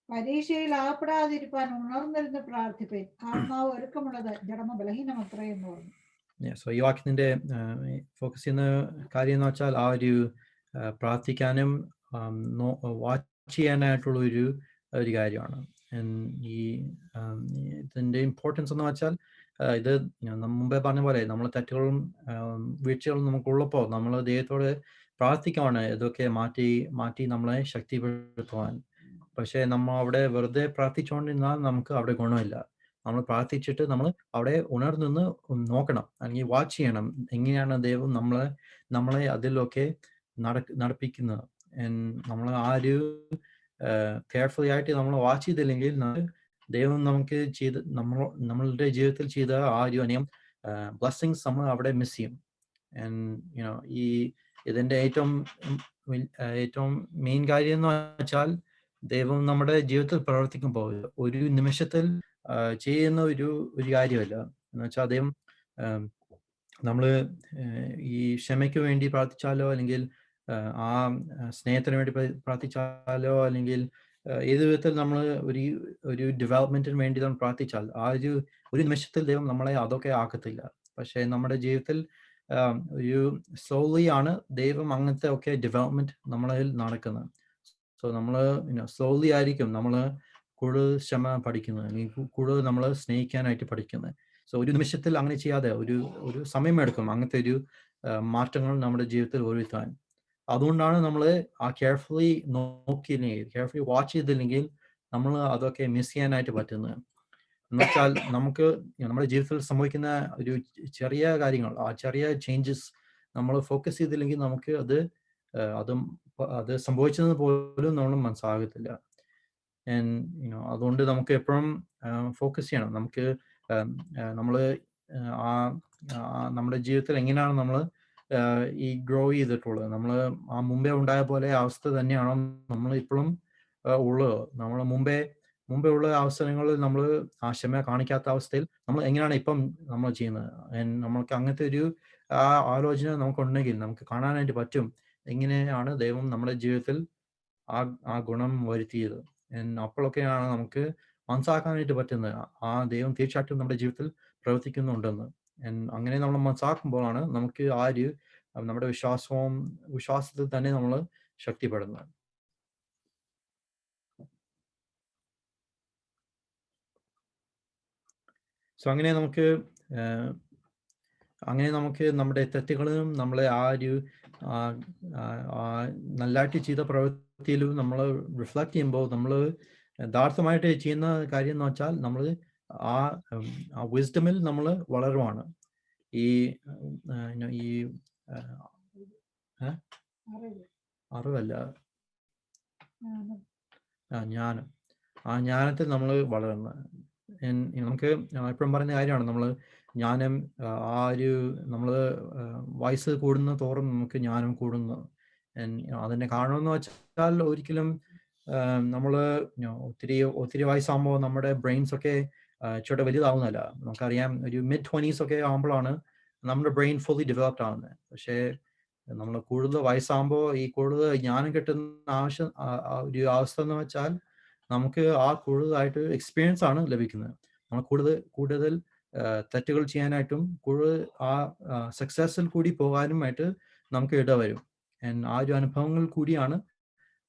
പരീക്ഷയിൽ ആപ്പെടാതിരിപ്പാൻ ഉണർന്നിരുന്ന് പ്രാർത്ഥിപ്പേൻ, ആത്മാവ് ഒരുക്കമുള്ളത് ജഡമ ബലഹീനമത്രേ എന്ന് പറഞ്ഞു. സോ ഈ വാക്യത്തിന്റെ ഫോക്കസ് ചെയ്യുന്ന കാര്യം എന്ന് വെച്ചാൽ ആ ഒരു പ്രാർത്ഥിക്കാനും വാച്ച് ചെയ്യാനായിട്ടുള്ള ഒരു കാര്യമാണ്. ഇതിന്റെ ഇമ്പോർട്ടൻസ് എന്ന് വെച്ചാൽ ഇത് മുമ്പേ പറഞ്ഞ പോലെ നമ്മൾ തെറ്റുകളും വീഴ്ചകളും നമുക്കുള്ളപ്പോൾ നമ്മൾ ദൈവത്തോട് പ്രാർത്ഥിക്കുകയാണ് ഇതൊക്കെ മാറ്റി നമ്മളെ ശക്തിപ്പെടുത്തുവാൻ. പക്ഷേ നമ്മൾ അവിടെ വെറുതെ പ്രാർത്ഥിച്ചുകൊണ്ടിരുന്നാൽ നമുക്ക് അവിടെ ഗുണമില്ല. നമ്മൾ പ്രാർത്ഥിച്ചിട്ട് നമ്മൾ അവിടെ ഉണർന്ന് നോക്കണം, അല്ലെങ്കിൽ വാച്ച് ചെയ്യണം എങ്ങനെയാണ് ദൈവം നമ്മളെ അതിലൊക്കെ നടപ്പിക്കുന്നത്. നമ്മൾ ആ ഒരു കെയർഫുള്ളി ആയിട്ട് നമ്മൾ വാച്ച് ചെയ്തില്ലെങ്കിൽ ദൈവം നമുക്ക് നമ്മളുടെ ജീവിതത്തിൽ ചെയ്ത ആ ഒരു അനേകം ബ്ലെസ്സിങ്സ് നമ്മൾ അവിടെ മിസ് ചെയ്യും. ഇതിന്റെ ഏറ്റവും മെയിൻ കാര്യം എന്ന് വെച്ചാൽ ദൈവം നമ്മുടെ ജീവിതത്തിൽ പ്രവർത്തിക്കുമ്പോൾ ഒരു നിമിഷത്തിൽ ചെയ്യുന്ന ഒരു കാര്യമല്ല. എന്ന് വെച്ചാൽ ദൈവം നമ്മൾ ഈ ക്ഷമയ്ക്ക് വേണ്ടി പ്രാർത്ഥിച്ചാലോ, അല്ലെങ്കിൽ ആ സ്നേഹത്തിന് വേണ്ടി പ്രാർത്ഥിച്ചാലോ, അല്ലെങ്കിൽ ഏത് വിധത്തിൽ നമ്മൾ ഒരു ഡെവലപ്മെന്റിന് വേണ്ടി നമ്മൾ പ്രാർത്ഥിച്ചാൽ ഒരു നിമിഷത്തിൽ ദൈവം നമ്മളെ അതൊക്കെ ആക്കത്തില്ല. പക്ഷേ നമ്മുടെ ജീവിതത്തിൽ ഒരു സ്ലോലി ആണ് ദൈവം അങ്ങനത്തെ ഒക്കെ ഡെവലപ്മെന്റ് നമ്മളിൽ നടക്കുന്നത്. സോ നമ്മൾ സ്ലോലി ആയിരിക്കും നമ്മൾ കൂടുതൽ ക്ഷമ പഠിക്കുന്നത്, അല്ലെങ്കിൽ കൂടുതൽ നമ്മൾ സ്നേഹിക്കാനായിട്ട് പഠിക്കുന്നത്. സോ ഒരു നിമിഷത്തിൽ അങ്ങനെ ചെയ്യാതെ ഒരു സമയമെടുക്കും അങ്ങനത്തെ ഒരു മാറ്റങ്ങൾ നമ്മുടെ ജീവിതത്തിൽ വരുത്താൻ. അതുകൊണ്ടാണ് നമ്മൾ ആ കെയർഫുള്ളി നോക്കിയില്ലെങ്കിൽ, കെയർഫുള്ളി വാച്ച് ചെയ്തില്ലെങ്കിൽ നമ്മൾ അതൊക്കെ മിസ് ചെയ്യാനായിട്ട് പറ്റുന്നത്. എന്ന് വെച്ചാൽ നമുക്ക് നമ്മുടെ ജീവിതത്തിൽ സംഭവിക്കുന്ന ഒരു ചെറിയ കാര്യങ്ങൾ, ആ ചെറിയ ചേഞ്ചസ് നമ്മൾ ഫോക്കസ് ചെയ്തില്ലെങ്കിൽ നമുക്ക് അത് സംഭവിച്ചത് പോലും നമ്മൾ മനസ്സിലാകത്തില്ല. അതുകൊണ്ട് നമുക്ക് എപ്പോഴും ഫോക്കസ് ചെയ്യണം. നമുക്ക് നമ്മൾ നമ്മുടെ ജീവിതത്തിൽ എങ്ങനെയാണ് നമ്മൾ ഈ ഗ്രോ ചെയ്തിട്ടുള്ളത്, നമ്മൾ ആ മുമ്പേ ഉണ്ടായ പോലെ അവസ്ഥ തന്നെയാണോ നമ്മൾ ഇപ്പോഴും ഉള്ളത്? നമ്മൾ മുമ്പേ ഉള്ള അവസരങ്ങളിൽ നമ്മൾ ആ ക്ഷമ കാണിക്കാത്ത അവസ്ഥയിൽ നമ്മൾ എങ്ങനെയാണ് ഇപ്പം നമ്മൾ ചെയ്യുന്നത്? നമ്മൾക്ക് അങ്ങനത്തെ ഒരു ആലോചന നമുക്കുണ്ടെങ്കിൽ നമുക്ക് കാണാനായിട്ട് പറ്റും എങ്ങനെയാണ് ദൈവം നമ്മുടെ ജീവിതത്തിൽ ആ ഗുണം വരുത്തിയത്. അപ്പോഴൊക്കെയാണ് നമുക്ക് മനസ്സിലാക്കാനായിട്ട് പറ്റുന്നത് ആ ദൈവം തീർച്ചയായിട്ടും നമ്മുടെ ജീവിതത്തിൽ പ്രവർത്തിക്കുന്നുണ്ടെന്ന്. അങ്ങനെ നമ്മൾ മനസ്സിലാക്കുമ്പോഴാണ് നമുക്ക് നമ്മുടെ വിശ്വാസത്തിൽ തന്നെ നമ്മൾ ശക്തിപ്പെടുന്നത്. സോ അങ്ങനെ നമുക്ക് നമ്മുടെ തെറ്റുകളും നമ്മളെ നല്ലതായിട്ട് ചെയ്ത പ്രവൃത്തിയിലും നമ്മൾ റിഫ്ലക്ട് ചെയ്യുമ്പോൾ നമ്മൾ യഥാർത്ഥമായിട്ട് ചെയ്യുന്ന കാര്യം എന്ന് വെച്ചാൽ നമ്മൾ ആ വിസ്ഡമിൽ നമ്മൾ വളരുവാണ്. ഈ ഈ അറിവല്ല, ജ്ഞാനം. ആ ജ്ഞാനത്തിൽ നമ്മൾ വളരുന്നത്. നമുക്ക് എപ്പോഴും പറയുന്ന കാര്യമാണ്, നമ്മൾ ജ്ഞാനം ആ ഒരു നമ്മൾ വയസ്സ് കൂടുന്ന തോറും നമുക്ക് ജ്ഞാനം കൂടുന്നു. അതിനെ കാണുമെന്ന് വെച്ചാൽ ഒരിക്കലും നമ്മൾ ഒത്തിരി വയസ്സാകുമ്പോൾ നമ്മുടെ ബ്രെയിൻസ് ഒക്കെ ഇച്ചിരി വലുതാവുന്നതല്ല. നമുക്കറിയാം, ഒരു mid-20s ഒക്കെ ആകുമ്പോഴാണ് നമ്മുടെ ബ്രെയിൻ ഫുള്ളി ഡെവലപ്ഡ് ആവുന്നത്. പക്ഷേ നമ്മൾ കൂടുതൽ വയസ്സാകുമ്പോൾ ഈ കൂടുതൽ ജ്ഞാനം കിട്ടുന്ന ഒരു അവസ്ഥ എന്ന് വെച്ചാൽ നമുക്ക് ആ കൂടുതലായിട്ട് എക്സ്പീരിയൻസ് ആണ് ലഭിക്കുന്നത്. നമ്മൾ കൂടുതൽ തെറ്റുകൾ ചെയ്യാനായിട്ടും കൂടുതൽ ആ സക്സസ്സിൽ കൂടി പോകാനുമായിട്ട് നമുക്ക് ഇടവരും. ആ ഒരു അനുഭവങ്ങൾ കൂടിയാണ്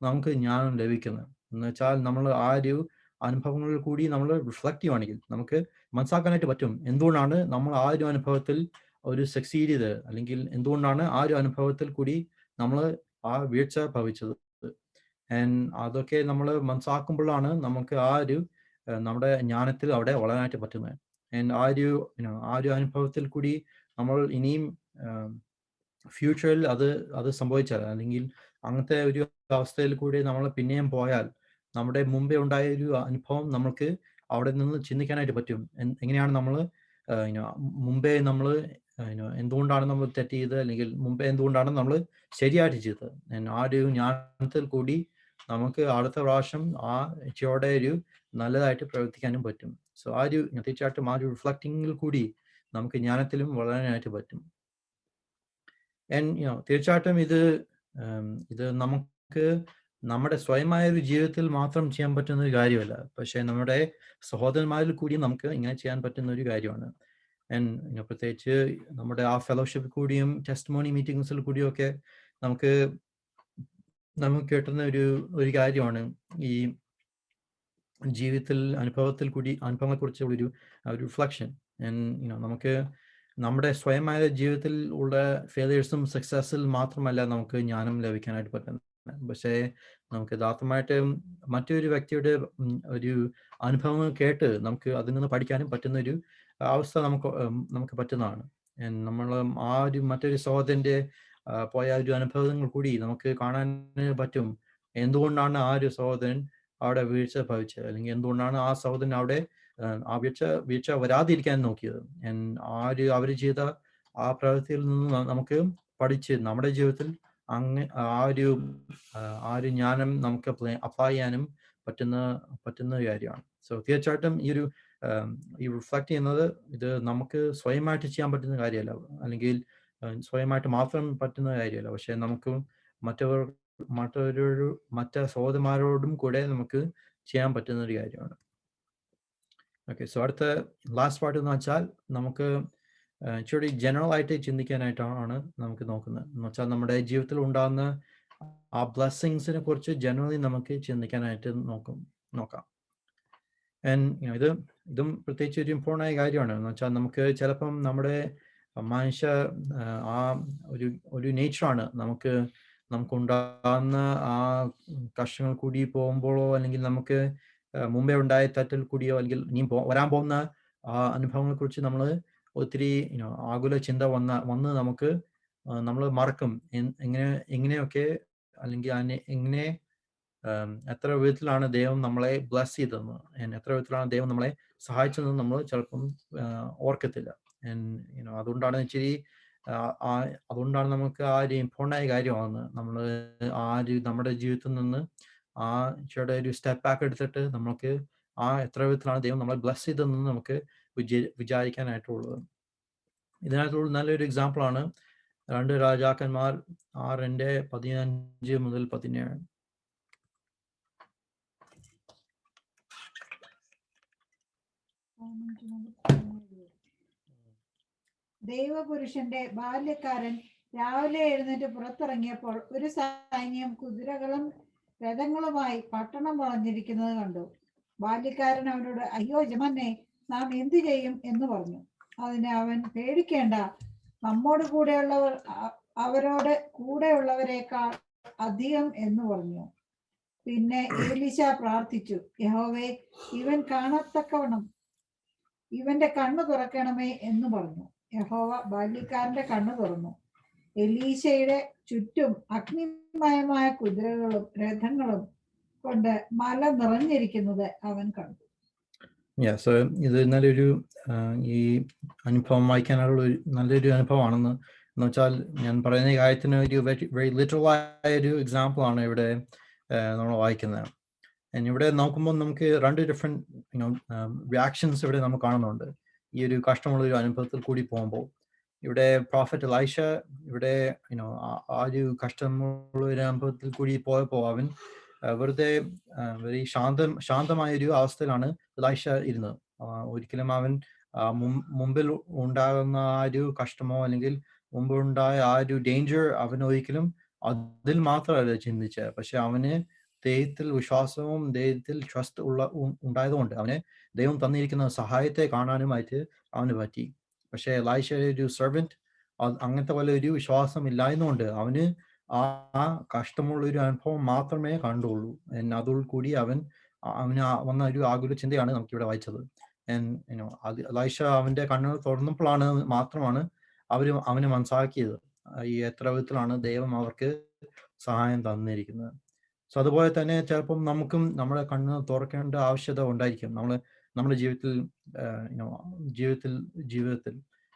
നമുക്ക് ജ്ഞാനം ലഭിക്കുന്നത്. എന്ന് വെച്ചാൽ നമ്മൾ ആ ഒരു അനുഭവങ്ങളിൽ കൂടി നമ്മൾ റിഫ്ലക്റ്റ് ചെയ്യുവാണെങ്കിൽ നമുക്ക് മനസ്സിലാക്കാനായിട്ട് പറ്റും എന്തുകൊണ്ടാണ് നമ്മൾ ആ ഒരു അനുഭവത്തിൽ ഒരു സക്സീഡ് ചെയ്തത്, അല്ലെങ്കിൽ എന്തുകൊണ്ടാണ് ആ ഒരു അനുഭവത്തിൽ കൂടി നമ്മൾ ആ വീഴ്ച ഭവിച്ചത്. അതൊക്കെ നമ്മൾ മനസ്സിലാക്കുമ്പോഴാണ് നമുക്ക് ആ ഒരു നമ്മുടെ ജ്ഞാനത്തിൽ അവിടെ വളരാനായിട്ട് പറ്റുന്നത്. ആ ഒരു അനുഭവത്തിൽ കൂടി നമ്മൾ ഇനിയും ഫ്യൂച്ചറിൽ അത് സംഭവിച്ചാൽ, അല്ലെങ്കിൽ അങ്ങനത്തെ ഒരു അവസ്ഥയിൽ കൂടി നമ്മൾ പിന്നെയും പോയാൽ, നമ്മുടെ മുമ്പേ ഉണ്ടായ ഒരു അനുഭവം നമുക്ക് അവിടെ നിന്ന് ചിന്തിക്കാനായിട്ട് പറ്റും. എങ്ങനെയാണ് നമ്മൾ മുമ്പേ നമ്മൾ എന്തുകൊണ്ടാണ് നമ്മൾ തെറ്റ് ചെയ്തത്, അല്ലെങ്കിൽ മുമ്പേ എന്തുകൊണ്ടാണ് നമ്മൾ ശരിയായിട്ട് ചെയ്തത്. ആ ഒരു ജ്ഞാനത്തിൽ കൂടി നമുക്ക് അടുത്ത പ്രാവശ്യം ആ ഇച്ചിയോടെ ഒരു നല്ലതായിട്ട് പ്രവർത്തിക്കാനും പറ്റും. സോ തീർച്ചയായിട്ടും ആ ഒരു റിഫ്ലക്റ്റിങ്ങിൽ കൂടി നമുക്ക് ജ്ഞാനത്തിലും വളരാനായിട്ട് പറ്റും. തീർച്ചയായിട്ടും ഇത് നമുക്ക് നമ്മുടെ സ്വയമായ ഒരു ജീവിതത്തിൽ മാത്രം ചെയ്യാൻ പറ്റുന്ന ഒരു കാര്യമല്ല, പക്ഷേ നമ്മുടെ സഹോദരന്മാരിൽ കൂടി നമുക്ക് ഇങ്ങനെ ചെയ്യാൻ പറ്റുന്ന ഒരു കാര്യമാണ്. പ്രത്യേകിച്ച് നമ്മുടെ ആ ഫെലോഷിപ്പ് കൂടിയും ടെസ്റ്റിമോണി മീറ്റിംഗ്സിൽ കൂടിയും ഒക്കെ നമുക്ക് കിട്ടുന്ന ഒരു കാര്യമാണ് ഈ ജീവിതത്തിൽ അനുഭവങ്ങളെ കുറിച്ചുള്ള ഒരു റിഫ്ലക്ഷൻ. നമുക്ക് നമ്മുടെ സ്വയമായ ജീവിതത്തിൽ ഉള്ള ഫെയിലിയേഴ്സും സക്സസ്സിൽ മാത്രമല്ല നമുക്ക് ജ്ഞാനം ലഭിക്കാനായിട്ട് പറ്റുന്നത്, പക്ഷേ നമുക്ക് യഥാർത്ഥമായിട്ട് മറ്റൊരു വ്യക്തിയുടെ ഒരു അനുഭവങ്ങൾ കേട്ട് നമുക്ക് അതിൽ നിന്ന് പഠിക്കാനും പറ്റുന്ന ഒരു അവസ്ഥ നമുക്ക് പറ്റുന്നതാണ്. നമ്മൾ ആ ഒരു മറ്റൊരു സഹോദരന്റെ പോയ ഒരു അനുഭവങ്ങൾ കൂടി നമുക്ക് കാണാൻ പറ്റും എന്തുകൊണ്ടാണ് ആ ഒരു സഹോദരൻ അവിടെ വീഴ്ച ഭവിച്ചത്, അല്ലെങ്കിൽ എന്തുകൊണ്ടാണ് ആ സഹോദരൻ അവിടെ ആ വീഴ്ച വരാതിരിക്കാൻ നോക്കിയത്. അവർ ചെയ്ത ആ പ്രവൃത്തിയിൽ നിന്ന് നമുക്ക് പഠിച്ച് നമ്മുടെ ജീവിതത്തിൽ ആ ഒരു ജ്ഞാനം നമുക്ക് അപ്ലൈ ചെയ്യാനും പറ്റുന്ന കാര്യമാണ്. സോ തീർച്ചയായിട്ടും ഈ റിഫ്ലക്ട് ചെയ്യുന്നത് ഇത് നമുക്ക് സ്വയമായിട്ട് ചെയ്യാൻ പറ്റുന്ന കാര്യമല്ല, അല്ലെങ്കിൽ സ്വയമായിട്ട് മാത്രം പറ്റുന്ന കാര്യമല്ല, പക്ഷെ നമുക്ക് മറ്റ് സഹോദരന്മാരോടും കൂടെ നമുക്ക് ചെയ്യാൻ പറ്റുന്ന ഒരു കാര്യമാണ്. ഓക്കെ, സോ അടുത്ത ലാസ്റ്റ് പാർട്ട് എന്ന് വെച്ചാൽ നമുക്ക് ഇച്ചിരി ജനറൽ ആയിട്ട് ചിന്തിക്കാനായിട്ടാണ് നമുക്ക് നോക്കുന്നത്. എന്ന് വെച്ചാൽ നമ്മുടെ ജീവിതത്തിൽ ഉണ്ടാകുന്ന ആ ബ്ലെസ്സിങ്സിനെ കുറിച്ച് ജനറലി നമുക്ക് ചിന്തിക്കാനായിട്ട് നോക്കാം. ഇതും പ്രത്യേകിച്ച് ഒരു ഇമ്പോർട്ടൻ്റ് ആയ കാര്യമാണ്. എന്ന് വെച്ചാൽ നമുക്ക് ചിലപ്പം നമ്മുടെ മനുഷ്യ ആ ഒരു നേച്ചറാണ് നമുക്കുണ്ടാകുന്ന ആ കഷ്ടങ്ങൾ കൂടി പോകുമ്പോഴോ, അല്ലെങ്കിൽ നമുക്ക് മുമ്പേ ഉണ്ടായ തെറ്റിൽ കൂടിയോ, അല്ലെങ്കിൽ ഇനിയും വരാൻ പോകുന്ന ആ അനുഭവങ്ങളെ കുറിച്ച് നമ്മൾ ഒത്തിരി ആകുല ചിന്ത വന്ന് നമ്മൾ മറക്കും എങ്ങനെയൊക്കെ, അല്ലെങ്കിൽ എങ്ങനെ എത്ര വിധത്തിലാണ് ദൈവം നമ്മളെ ബ്ലസ് ചെയ്തതെന്ന്, എത്ര വിധത്തിലാണ് ദൈവം നമ്മളെ സഹായിച്ചതെന്ന് നമ്മൾ ചിലപ്പം ഓർക്കത്തില്ല. അതുകൊണ്ടാണ് അതുകൊണ്ടാണ് നമുക്ക് ആ ഒരു ഇമ്പോർട്ടൻ്റ് ആയ കാര്യമാണ് നമ്മൾ നമ്മുടെ ജീവിതത്തിൽ നിന്ന് ആ ചെറിയ ഒരു സ്റ്റെപ്പ് ബാക്ക് എടുത്തിട്ട് നമുക്ക് എത്ര വിധത്തിലാണ് ദൈവം നമ്മളെ ബ്ലസ് ചെയ്തതെന്ന് നമുക്ക് വിചാരിക്കാനായിട്ടുള്ളത്. ഇതിനകത്തുള്ള നല്ലൊരു എക്സാമ്പിളാണ് 2 രാജാക്കന്മാർ 6:15-17. ദൈവപുരുഷന്റെ ബാല്യക്കാരൻ രാവിലെ എഴുന്നേറ്റ് പുറത്തിറങ്ങിയപ്പോൾ ഒരു സൈന്യം കുതിരകളും രഥങ്ങളുമായി പട്ടണം വളഞ്ഞിരിക്കുന്നത് കണ്ടു. ബാല്യക്കാരൻ അവനോട്, അയ്യോ യജമാനെ, നാം എന്തു ചെയ്യും എന്ന് പറഞ്ഞു. അതിന് അവൻ, പേടിക്കേണ്ട, നമ്മോട് കൂടെയുള്ളവർ അവരോട് കൂടെയുള്ളവരെക്കാൾ അധികം എന്ന് പറഞ്ഞു. പിന്നെ എലീശ പ്രാർത്ഥിച്ചു, യഹോവേ, ഇവൻ കാണത്തക്കവണ്ണം ഇവന്റെ കണ്ണ് തുറക്കണമേ എന്ന് പറഞ്ഞു. യഹോവ ബാല്യക്കാരന്റെ കണ്ണ് തുറന്നു. എലീശയുടെ ചുറ്റും അഗ്നിമയമായ കുതിരകളും രഥങ്ങളും കൊണ്ട് മല നിറഞ്ഞിരിക്കുന്നത് അവൻ കണ്ടു. സോ ഇത് നല്ലൊരു ഈ അനുഭവം വായിക്കാനുള്ള നല്ലൊരു അനുഭവമാണെന്ന് വെച്ചാൽ, ഞാൻ പറയുന്ന കാര്യത്തിന് ഒരു വെരി ലിറ്ററൽ ആയ ഒരു എക്സാമ്പിൾ ആണ് ഇവിടെ നമ്മൾ വായിക്കുന്നത്. ഇവിടെ നോക്കുമ്പോൾ നമുക്ക് രണ്ട് ഡിഫറെൻറ്റ് റിയാക്ഷൻസ് ഇവിടെ നമുക്ക് കാണുന്നുണ്ട് ഈ ഒരു കഷ്ടമുള്ള ഒരു അനുഭവത്തിൽ കൂടി പോകുമ്പോൾ. ഇവിടെ പ്രോഫറ്റ് എലൈഷ ഇവിടെ ആ ഒരു കഷ്ടമുള്ള ഒരു അനുഭവത്തിൽ കൂടി പോയപ്പോൾ അവൻ വെറുതെ വെരി ശാന്തമായ ഒരു അവസ്ഥയിലാണ് എലൈഷ ഇരുന്നത്. ഒരിക്കലും അവൻ മുമ്പിൽ ഉണ്ടാകുന്ന ആ ഒരു കഷ്ടമോ അല്ലെങ്കിൽ മുമ്പുണ്ടായ ആ ഒരു ഡേഞ്ചർ അവൻ ഒരിക്കലും അതിൽ മാത്രമല്ല ചിന്തിച്ചത്. പക്ഷെ അവന് ദൈവത്തിൽ വിശ്വാസവും ദൈവത്തിൽ ട്രസ്റ്റ് ഉണ്ടായതുകൊണ്ട് അവന് ദൈവം തന്നിരിക്കുന്ന സഹായത്തെ കാണാനുമായിട്ട് അവന് പറ്റി. പക്ഷെ എലൈഷ ഒരു സെർവൻറ്റ് അങ്ങനത്തെ പോലെ ഒരു വിശ്വാസം ഇല്ലായിരുന്നുകൊണ്ട് അവന് ആ കഷ്ടമുള്ള ഒരു അനുഭവം മാത്രമേ കണ്ടുള്ളൂ. അതോട് കൂടി അവന് വന്ന ഒരു ആകുല ചിന്തയാണ് നമുക്കിവിടെ വായിച്ചത്. എലൈഷ അവന്റെ കണ്ണുകൾ തുറന്നപ്പോഴാണ് മാത്രമാണ് അവന് മനസ്സിലാക്കിയത് ഈ എത്ര വിധത്തിലാണ് ദൈവം അവർക്ക് സഹായം തന്നിരിക്കുന്നത്. സോ അതുപോലെ തന്നെ ചിലപ്പം നമുക്കും നമ്മുടെ കണ്ണ് തുറക്കേണ്ട ആവശ്യകത ഉണ്ടായിരിക്കും. നമ്മുടെ ജീവിതത്തിൽ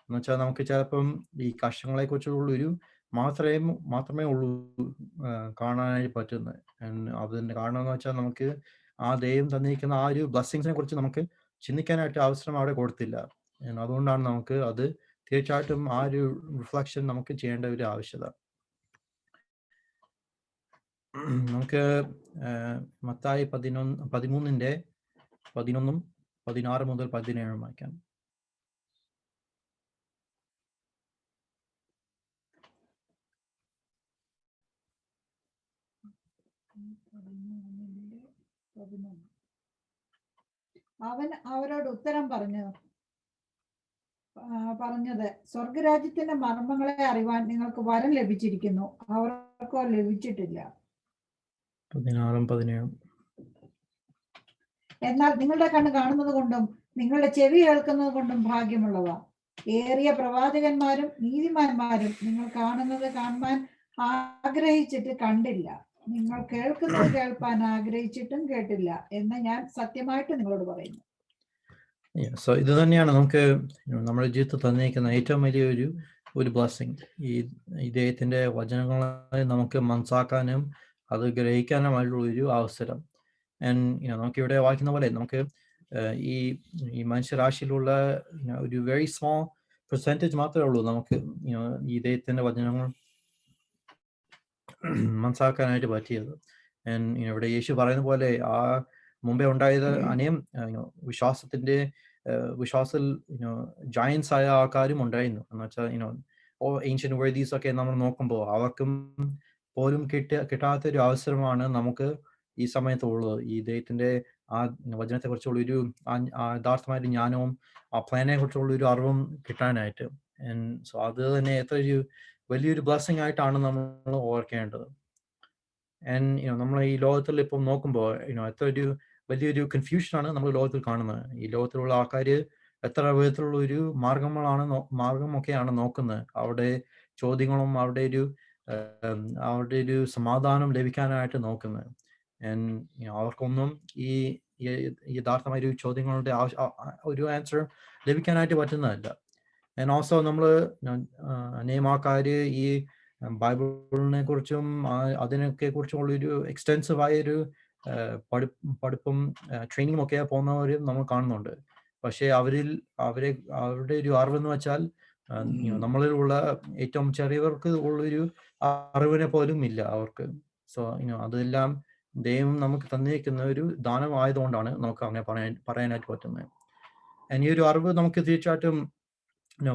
എന്ന് വെച്ചാൽ നമുക്ക് ചിലപ്പം ഈ കഷ്ടങ്ങളെ കുറിച്ചുള്ളൊരു മാത്രമേ ഉള്ളൂ കാണാനായി പറ്റുന്നത്. അതിന്റെ കാരണം എന്ന് വെച്ചാൽ നമുക്ക് ആ ദൈവം തന്നിരിക്കുന്ന ആ ഒരു ബ്ലെസ്സിങ്സിനെ കുറിച്ച് നമുക്ക് ചിന്തിക്കാനായിട്ട് അവസരം അവിടെ കൊടുത്തില്ല. അതുകൊണ്ടാണ് നമുക്ക് അത് തീർച്ചയായിട്ടും ആ ഒരു റിഫ്ലക്ഷൻ നമുക്ക് ചെയ്യേണ്ട ഒരു ആവശ്യകത. നമുക്ക് മത്തായി 13:11-16 മുതൽ 17 വായിക്കാം. അവൻ അവരോട് ഉത്തരം പറഞ്ഞത്, സ്വർഗരാജ്യത്തിന്റെ മർമ്മങ്ങളെ അറിവാൻ നിങ്ങൾക്ക് വരം ലഭിച്ചിരിക്കുന്നു, അവർക്കോ ലഭിച്ചിട്ടില്ല. 16-17 എന്നാൽ നിങ്ങളുടെ കണ്ണ് കാണുന്നത് കൊണ്ടും നിങ്ങളുടെ ചെവി കേൾക്കുന്നത് കൊണ്ടും ഭാഗ്യമുള്ളവ. ഏറിയ പ്രവാചകന്മാരും നീതിമാന്മാരും നിങ്ങൾ കാണുന്നത് കാണുവാൻ ആഗ്രഹിച്ചിട്ട് കണ്ടില്ല, നിങ്ങൾ കേൾക്കുന്നത് കേൾപ്പാൻ ആഗ്രഹിച്ചിട്ടും കേട്ടില്ല എന്ന് ഞാൻ സത്യമായിട്ട് നിങ്ങളോട് പറയുന്നു. സോ ഇത് തന്നെയാണ് നമുക്ക് നമ്മുടെ ജീവിതത്തിൽ തന്നിരിക്കുന്ന ഏറ്റവും വലിയ ഒരു ബ്ലെസ്സിങ്. ഈ ദൈവത്തിന്റെ വചനങ്ങളെ നമുക്ക് മനസ്സിലാക്കാനും അത് ഗ്രഹിക്കാനുമായിട്ടുള്ള ഒരു അവസരം. നമുക്കിവിടെ വായിക്കുന്ന പോലെ നമുക്ക് ഈ മനുഷ്യരാശിയിലുള്ള ഒരു വെരി സ്മോൾ പെർസെൻറ്റേജ് മാത്രമേ ഉള്ളൂ നമുക്ക് ഈ ദൈവത്തിന്റെ വചനങ്ങൾ മനസ്സിലാക്കാനായിട്ട് പറ്റിയത്. ഇവിടെ യേശു പറയുന്ന പോലെ ആ മുമ്പേ ഉണ്ടായത് അനേകം വിശ്വാസത്തിൽ ജയൻസ് ആയ ആൾക്കാരും ഉണ്ടായിരുന്നു. എന്ന് വെച്ചാൽ ഏൻഷ്യന്റ് വേദീസ് ഒക്കെ നമ്മൾ നോക്കുമ്പോൾ അവർക്കും പോലും കിട്ടാത്തൊരു അവസരമാണ് നമുക്ക് ഈ സമയത്തുള്ളത്. ഈ ദൈവത്തിന്റെ ആ വചനത്തെ കുറിച്ചുള്ള ഒരു യഥാർത്ഥമായിട്ട് ജ്ഞാനവും ആ പ്ലാനെ കുറിച്ചുള്ള ഒരു അറിവും കിട്ടാനായിട്ട്. സോ അത് തന്നെ എത്ര വലിയൊരു ബ്ലെസ്സിങ് ആയിട്ടാണ് നമ്മൾ ഓർക്കേണ്ടത്. നമ്മൾ ഈ ലോകത്തിൽ ഇപ്പം നോക്കുമ്പോൾ എത്ര വലിയൊരു കൺഫ്യൂഷനാണ് നമ്മൾ ലോകത്തിൽ കാണുന്നത്. ഈ ലോകത്തിലുള്ള ആൾക്കാർ എത്ര വിധത്തിലുള്ള ഒരു മാർഗമൊക്കെയാണ് നോക്കുന്നത്. അവരുടെ ചോദ്യങ്ങളും അവരുടെ ഒരു സമാധാനം ലഭിക്കാനായിട്ട് നോക്കുന്നത്. അവർക്കൊന്നും ഈ യഥാർത്ഥമായ ഒരു ചോദ്യങ്ങളുടെ ഒരു ആൻസർ ലഭിക്കാനായിട്ട് പറ്റുന്നതല്ല. ഓൾസോ നമ്മൾ അനേകം ആൾക്കാർ ഈ ബൈബിളിനെ കുറിച്ചും അതിനൊക്കെ കുറിച്ചുള്ളൊരു എക്സ്റ്റെൻസീവ് ആയൊരു പഠിപ്പും ട്രെയിനിങ്ങും ഒക്കെ പോകുന്നവരും നമ്മൾ കാണുന്നുണ്ട്. പക്ഷേ അവരുടെ ഒരു അറിവെന്ന് വെച്ചാൽ നമ്മളിലുള്ള ഏറ്റവും ചെറിയവർക്ക് ഉള്ളൊരു അറിവിനെ പോലും ഇല്ല അവർക്ക്. സോ അതെല്ലാം ദൈവം നമുക്ക് തന്നിരിക്കുന്ന ഒരു ദാനമായതുകൊണ്ടാണ് നമുക്ക് അങ്ങനെ പറയാനായിട്ട് പറ്റുന്നത്. ഈ ഒരു അറിവ് നമുക്ക് തീർച്ചയായിട്ടും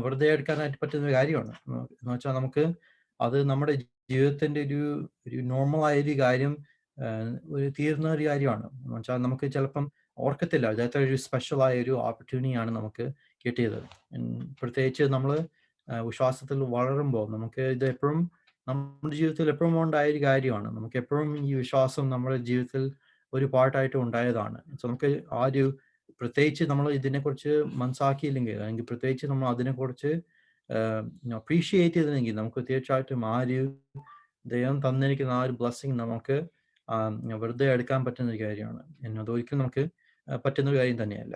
വെറുതെ എടുക്കാനായിട്ട് പറ്റുന്ന ഒരു കാര്യമാണ്. എന്ന് വെച്ചാൽ നമുക്ക് അത് നമ്മുടെ ജീവിതത്തിന്റെ ഒരു നോർമലായൊരു കാര്യം തീർന്ന ഒരു കാര്യമാണ്. എന്ന് വെച്ചാൽ നമുക്ക് ചിലപ്പം ഓർക്കത്തില്ല ഇതത്ര ഒരു സ്പെഷ്യലായ ഒരു ഓപ്പർച്യൂണിറ്റിയാണ് നമുക്ക് കിട്ടിയത്. പ്രത്യേകിച്ച് നമ്മൾ വിശ്വാസത്തിൽ വളരുമ്പോൾ നമുക്ക് ഇത് എപ്പോഴും നമ്മുടെ ജീവിതത്തിൽ എപ്പോഴും ഉണ്ടായ ഒരു കാര്യമാണ്. നമുക്ക് എപ്പോഴും ഈ വിശ്വാസം നമ്മുടെ ജീവിതത്തിൽ ഒരു പാർട്ടായിട്ട് ഉണ്ടായതാണ്. സോ നമുക്ക് ആ ഒരു പ്രത്യേകിച്ച് നമ്മൾ ഇതിനെക്കുറിച്ച് മനസ്സിലാക്കിയില്ലെങ്കിൽ, അല്ലെങ്കിൽ പ്രത്യേകിച്ച് നമ്മൾ അതിനെക്കുറിച്ച് അപ്രീഷിയേറ്റ് ചെയ്തില്ലെങ്കിൽ, നമുക്ക് തീർച്ചയായിട്ടും ആ ഒരു ദൈവം തന്നിരിക്കുന്ന ആ ഒരു ബ്ലെസ്സിങ് നമുക്ക് വെറുതെ എടുക്കാൻ പറ്റുന്ന ഒരു കാര്യമാണ്. അതൊരിക്കലും നമുക്ക് പറ്റുന്ന ഒരു കാര്യം തന്നെയല്ല.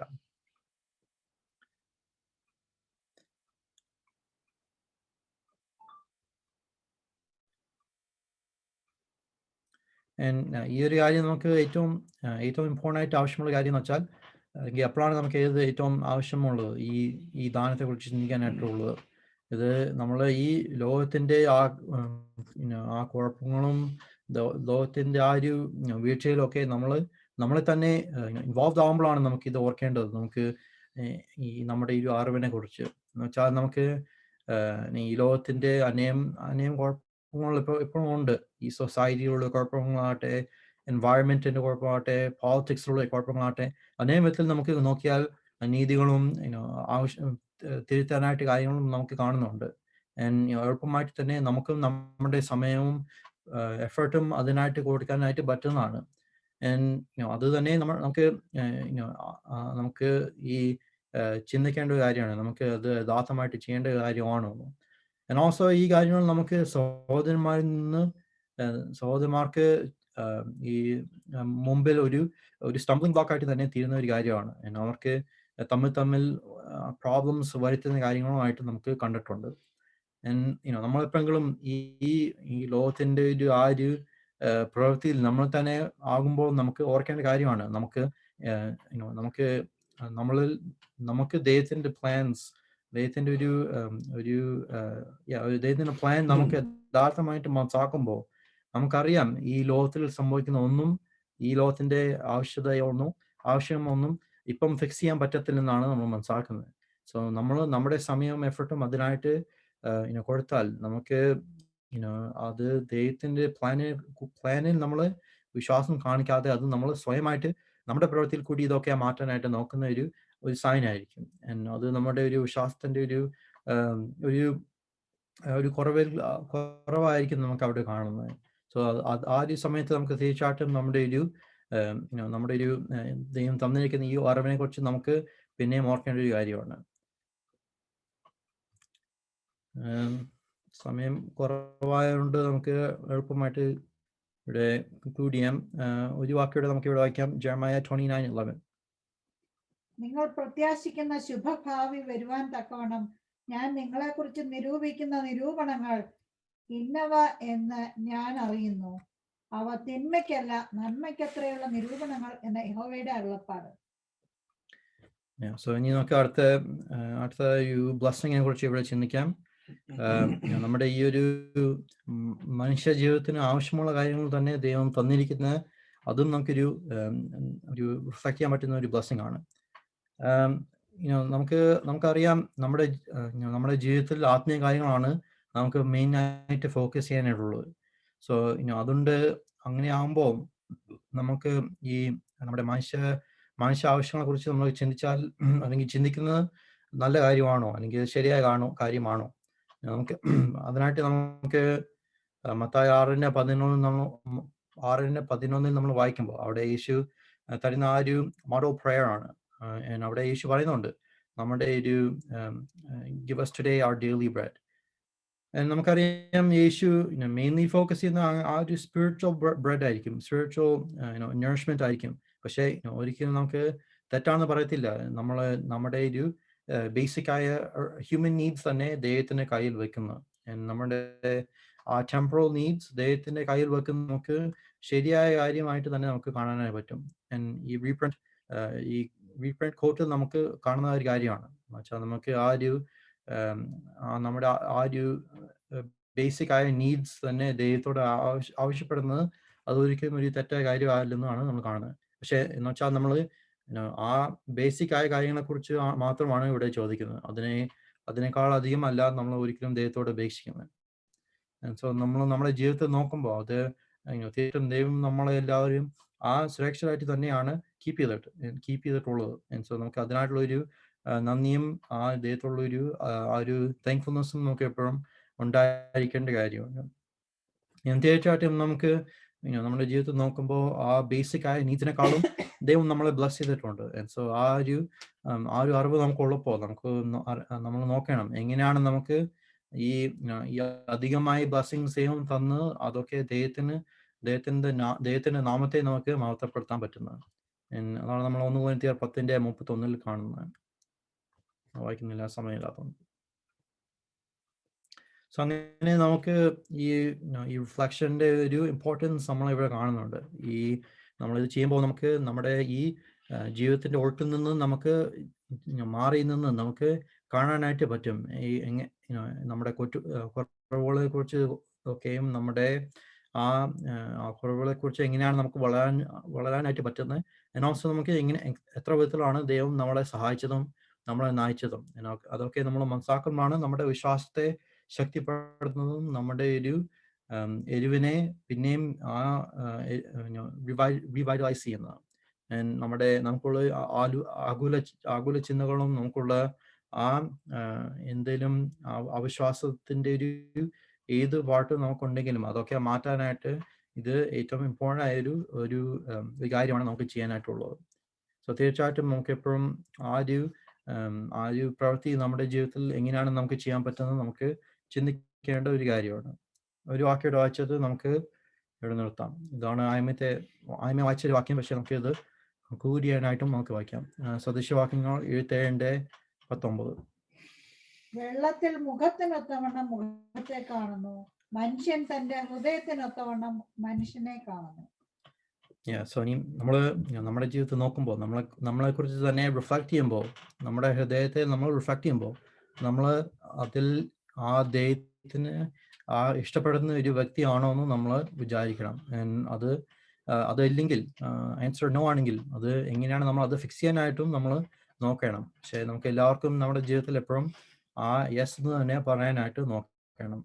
ഈ ഒരു കാര്യം നമുക്ക് ഏറ്റവും ഇമ്പോർട്ടൻ്റ് ആയിട്ട് ആവശ്യമുള്ള കാര്യം എന്ന് വെച്ചാൽ, അല്ലെങ്കിൽ എപ്പോഴാണ് നമുക്ക് ഏറ്റവും ആവശ്യമുള്ളത് ഈ ദാനത്തെക്കുറിച്ച് ചിന്തിക്കാനായിട്ടുള്ളത്. ഇത് നമ്മൾ ഈ ലോകത്തിൻ്റെ ആ കുഴപ്പങ്ങളും ലോകത്തിൻ്റെ ആ ഒരു വീഴ്ചയിലൊക്കെ നമ്മളെ തന്നെ ഇൻവോൾവ് ആകുമ്പോഴാണ് നമുക്ക് ഇത് ഓർക്കേണ്ടത്. നമുക്ക് ഈ നമ്മുടെ ഈ അറിവിനെ കുറിച്ച് എന്ന് വെച്ചാൽ, നമുക്ക് ഈ ലോകത്തിൻ്റെ അനേകം കുഴപ്പങ്ങൾ എപ്പോഴും ഉണ്ട്. ഈ സൊസൈറ്റിയിലുള്ള കുഴപ്പങ്ങളാകട്ടെ, എൻവയറമെന്റിന്റെ കുഴപ്പമാകട്ടെ, പോളിറ്റിക്സിലുള്ള കുഴപ്പങ്ങളാകട്ടെ, അനേകം വിധത്തിൽ നമുക്ക് നോക്കിയാൽ നീതികളും തിരുത്താനായിട്ട് കാര്യങ്ങളും നമുക്ക് കാണുന്നുണ്ട്. എളുപ്പമായിട്ട് തന്നെ നമുക്കും നമ്മുടെ സമയവും എഫേർട്ടും അതിനായിട്ട് കൊടുക്കാനായിട്ട് പറ്റുന്നതാണ്. അത് തന്നെ നമുക്ക് ഈ ചിന്തിക്കേണ്ട ഒരു കാര്യമാണ്. നമുക്ക് അത് യഥാർത്ഥമായിട്ട് ചെയ്യേണ്ട കാര്യമാണോ. ഓൾസോ ഈ കാര്യങ്ങൾ നമുക്ക് സഹോദരന്മാർക്ക് ഈ മുമ്പിൽ ഒരു സ്റ്റംബ്ലിംഗ് ബ്ലോക്ക് ആയിട്ട് തന്നെ തീരുന്ന ഒരു കാര്യമാണ്. അവർക്ക് തമ്മിൽ പ്രോബ്ലംസ് വരുത്തുന്ന കാര്യങ്ങളുമായിട്ട് നമുക്ക് കണ്ടിട്ടുണ്ട്. നമ്മളെപ്പോഴെങ്കിലും ഈ ലോകത്തിന്റെ ഒരു പ്രവൃത്തിയിൽ നമ്മൾ തന്നെ ആകുമ്പോൾ നമുക്ക് ഓർക്കേണ്ട കാര്യമാണ്. നമുക്ക് ദൈവത്തിന്റെ പ്ലാൻസ്, ദൈവത്തിന്റെ ദൈവത്തിന്റെ പ്ലാൻ നമുക്ക് യഥാർത്ഥമായിട്ട് മനസ്സിലാക്കുമ്പോൾ നമുക്കറിയാം ഈ ലോകത്തിൽ സംഭവിക്കുന്ന ഒന്നും, ഈ ലോകത്തിന്റെ ആവശ്യമൊന്നും ഇപ്പം ഫിക്സ് ചെയ്യാൻ പറ്റത്തില്ലെന്നാണ് നമ്മൾ മനസ്സിലാക്കുന്നത്. സോ നമ്മുടെ സമയവും എഫർട്ടും അതിനായിട്ട് കൊടുത്താൽ നമുക്ക് അത് ദൈവത്തിന്റെ പ്ലാനിൽ നമ്മൾ വിശ്വാസം കാണിക്കാതെ അത് നമ്മൾ സ്വയമായിട്ട് നമ്മുടെ പ്രവൃത്തിയിൽ കൂടി ഇതൊക്കെ മാറ്റാനായിട്ട് നോക്കുന്ന ഒരു സൈൻ ആയിരിക്കും. അത് നമ്മുടെ ഒരു വിശ്വാസത്തിന്റെ ഒരു കുറവായിരിക്കും നമുക്ക് അവിടെ കാണുന്നത്. സോ ആ ഒരു സമയത്ത് നമുക്ക് തീർച്ചയായിട്ടും നമ്മുടെ ഒരു ദൈവം തന്നിരിക്കുന്ന ഈ അറിവിനെ കുറിച്ച് നമുക്ക് പിന്നെയും ഓർക്കേണ്ട ഒരു കാര്യമാണ്. സമയം കുറവായതുകൊണ്ട് നമുക്ക് എളുപ്പമായിട്ട് ഇവിടെ കൺക്ലൂഡ് ചെയ്യാം. ഒരു വാക്കിയുടെ നമുക്ക് ഇവിടെ വായിക്കാം. ജെറമയ 29:11. നിങ്ങൾ പ്രത്യാശിക്കുന്ന ശുഭഭാവി വരുവാൻ തക്കവണ്ണം ഞാൻ നിങ്ങളെക്കുറിച്ച് നിരൂപിക്കുന്ന നിരൂപണങ്ങൾ ഇന്നവ എന്ന് ഞാൻ അറിയുന്നു. അവ തിന്മയ്ക്കല്ല നന്മയ്ക്കത്രയുള്ള നിരൂപണങ്ങൾ എന്ന യഹോവയുടെ അരുളപ്പാട്. സോ ഇനി നമുക്ക് അടുത്ത ബ്ലെസ്സിങ്ങിനെ കുറിച്ച് ഇവിടെ ചിന്തിക്കാം. നമ്മുടെ ഈ ഒരു മനുഷ്യ ജീവിതത്തിന് ആവശ്യമുള്ള കാര്യങ്ങൾ തന്നെ ദൈവം തന്നിരിക്കുന്ന, അതും നമുക്കൊരു റിഫ്ലക്ട് ചെയ്യാൻ പറ്റുന്ന ഒരു ബ്ലെസ്സിങ് ആണ്. നമുക്കറിയാം നമ്മുടെ ജീവിതത്തിൽ ആത്മീയ കാര്യങ്ങളാണ് നമുക്ക് മെയിൻ ആയിട്ട് ഫോക്കസ് ചെയ്യാനായിട്ടുള്ളത്. സോ അതുകൊണ്ട് അങ്ങനെ ആകുമ്പോൾ നമുക്ക് ഈ നമ്മുടെ മനുഷ്യ ആവശ്യങ്ങളെ കുറിച്ച് നമ്മൾ ചിന്തിച്ചാൽ, അല്ലെങ്കിൽ ചിന്തിക്കുന്നത് നല്ല കാര്യമാണോ, അല്ലെങ്കിൽ ശരിയായ കാര്യമാണോ, അതിനായിട്ട് നമുക്ക് മത്തായി 6:11 നമ്മൾ വായിക്കുമ്പോൾ അവിടെ യേശു തരുന്ന ആ ഒരു മോഡൽ പ്രയർ ആണ്. അവിടെ യേശു പറയുന്നുണ്ട്, നമ്മുടെ give us today our daily bread. നമുക്കറിയാം യേശു മെയിൻലി ഫോക്കസ് ചെയ്യുന്ന ആ ഒരു സ്പിരിച്വൽ ബ്രെഡ് ആയിരിക്കും, സ്പിരിച്വൽ നറിഷ്മെന്റ് ആയിരിക്കും. പക്ഷേ ഒരിക്കലും നമുക്ക് തെറ്റാണെന്ന് പറയത്തില്ല. നമ്മുടെ ഒരു ബേസിക് ആയ ഹ്യൂമൻ നീഡ്സ് തന്നെ ദൈവത്തിന്റെ കയ്യിൽ വെക്കുന്നു. നമ്മുടെ ആ ടെമ്പറൽ നീഡ്സ് ദൈവത്തിന്റെ കയ്യിൽ വെക്കുന്ന നമുക്ക് ശരിയായ കാര്യമായിട്ട് തന്നെ നമുക്ക് കാണാനായി പറ്റും. ഈ റീപ്രിന്റ് കോട്ടിൽ നമുക്ക് കാണുന്ന ഒരു കാര്യമാണ്. എന്നുവെച്ചാൽ നമുക്ക് നമ്മുടെ ആ ഒരു ബേസിക് ആയ നീഡ്സ് തന്നെ ദൈവത്തോട് ആവശ്യപ്പെടുന്നത് അതൊരിക്കലും ഒരു തെറ്റായ കാര്യമല്ലെന്നാണ് നമ്മൾ കാണുന്നത്. പക്ഷെ എന്ന് വെച്ചാൽ നമ്മൾ ആ ബേസിക് ആയ കാര്യങ്ങളെ കുറിച്ച് മാത്രമാണ് ഇവിടെ ചോദിക്കുന്നത്. അതിനേക്കാൾ അധികം അല്ല നമ്മൾ ഒരിക്കലും ദൈവത്തോട് അപേക്ഷിക്കുന്നത്. സോ നമ്മുടെ ജീവിതത്തിൽ നോക്കുമ്പോൾ അത് തീർച്ചയായിട്ടും ദൈവം നമ്മളെ എല്ലാവരും ആ സുരക്ഷിതരായിട്ട് തന്നെയാണ് കീപ്പ് ചെയ്തിട്ടുള്ളത്. സോ നമുക്ക് അതിനായിട്ടുള്ള നന്ദിയും ആ ദൈവത്തോടുള്ള ആ ഒരു താങ്ക്ഫുൾനെസ്സും നമുക്ക് എപ്പോഴും ഉണ്ടായിരിക്കേണ്ട കാര്യമാണ്. തീർച്ചയായിട്ടും നമുക്ക് നമ്മുടെ ജീവിതത്തിൽ നോക്കുമ്പോൾ ആ ബേസിക് ആയ നീതിനെക്കാളും ദൈവം നമ്മളെ ബ്ലസ് ചെയ്തിട്ടുണ്ട്. സോ ആ ഒരു അറിവ് നമുക്കുള്ളപ്പോൾ നമുക്ക് നമ്മൾ നോക്കണം എങ്ങനെയാണ് നമുക്ക് ഈ അധികമായി ബ്ലസ്സിങ്സ് ദൈവം തന്ന് അതൊക്കെ ദൈവത്തിന്റെ നാമത്തെ നമുക്ക് മഹത്വപ്പെടുത്താൻ പറ്റുന്നത്. അതാണ് നമ്മൾ 1 Corinthians 10:31 കാണുന്നത്. വായിക്കുന്നില്ല, സമയമില്ലാത്തതുകൊണ്ട്. സോ അങ്ങനെ നമുക്ക് ഈ റിഫ്ലക്ഷൻ്റെ ഒരു ഇമ്പോർട്ടൻസ് നമ്മളിവിടെ കാണുന്നുണ്ട്. നമ്മളിത് ചെയ്യുമ്പോൾ നമുക്ക് നമ്മുടെ ഈ ജീവിതത്തിൻ്റെ ഒഴുക്കിൽ നിന്ന് നമുക്ക് മാറി നിന്ന് നമുക്ക് കാണാനായിട്ട് പറ്റും. നമ്മുടെ കുറവുകളെ കുറിച്ച് ഒക്കെയും നമ്മുടെ ആ കുറവുകളെ കുറിച്ച് എങ്ങനെയാണ് നമുക്ക് വളരാനായിട്ട് പറ്റുന്നത്. ഓൾസോ നമുക്ക് എത്ര വിധത്തിലാണ് ദൈവം നമ്മളെ സഹായിച്ചതും നമ്മളെ നയിച്ചതും അതൊക്കെ നമ്മൾ മനസ്സിലാക്കുമ്പോഴാണ് നമ്മുടെ വിശ്വാസത്തെ ശക്തിപ്പെടുത്തുന്നതും നമ്മുടെ ഒരു എരിവിനെ പിന്നെയും റിവൈറ്റലൈസ് ചെയ്യുന്നത്. നമുക്കുള്ള ആകുല ചിന്തകളും നമുക്കുള്ള ആ എന്തെങ്കിലും അവിശ്വാസത്തിൻ്റെ ഏത് പാട്ട് നമുക്കുണ്ടെങ്കിലും അതൊക്കെ മാറ്റാനായിട്ട് ഇത് ഏറ്റവും ഇമ്പോർട്ടൻ്റ് ആയൊരു ഒരു കാര്യമാണ് നമുക്ക് ചെയ്യാനായിട്ടുള്ളത്. സോ തീർച്ചയായിട്ടും നമുക്ക് എപ്പോഴും ആ ഒരു പ്രവൃത്തി നമ്മുടെ ജീവിതത്തിൽ എങ്ങനെയാണ് നമുക്ക് ചെയ്യാൻ പറ്റുന്നത് നമുക്ക് ചിന്തിക്കേണ്ട ഒരു കാര്യമാണ്. ഒരു വാക്യം വായിച്ചത് നമുക്ക് ഇവിടെ നിർത്താം. ഇതാണ് ആയ്മ വായിച്ചൊരു വാക്യം, പക്ഷെ നമുക്കിത് കൂടിയാനായിട്ടും നമുക്ക് വായിക്കാം. സദൃശവാക്യങ്ങൾ 77:19. വെള്ളത്തിൽ മുഖത്തിനൊത്തവണ്ണം മുഖത്തെ കാണുന്നു, മനുഷ്യൻ തന്റെ ഹൃദയത്തിനൊത്തവണ്ണം മനുഷ്യനെ കാണുന്നു. സോ ഇനി നമ്മുടെ ജീവിതത്തിൽ നോക്കുമ്പോൾ നമ്മളെ കുറിച്ച് തന്നെ റിഫ്ലക്ട് ചെയ്യുമ്പോൾ, നമ്മുടെ ഹൃദയത്തെ നമ്മൾ റിഫ്ലക്ട് ചെയ്യുമ്പോൾ നമ്മൾ അതിൽ ആ ദൈവത്തിന് ഇഷ്ടപ്പെടുന്ന ഒരു വ്യക്തിയാണോ എന്ന് നമ്മൾ വിചാരിക്കണം. അതല്ലെങ്കിൽ ആൻസർ നോ ആണെങ്കിൽ അത് എങ്ങനെയാണ് നമ്മൾ അത് ഫിക്സ് ചെയ്യാനായിട്ടും നമ്മൾ നോക്കണം. പക്ഷേ നമുക്ക് എല്ലാവർക്കും നമ്മുടെ ജീവിതത്തിൽ എപ്പോഴും ആ യെസ് എന്ന് തന്നെ പറയാനായിട്ട് നോക്കണം.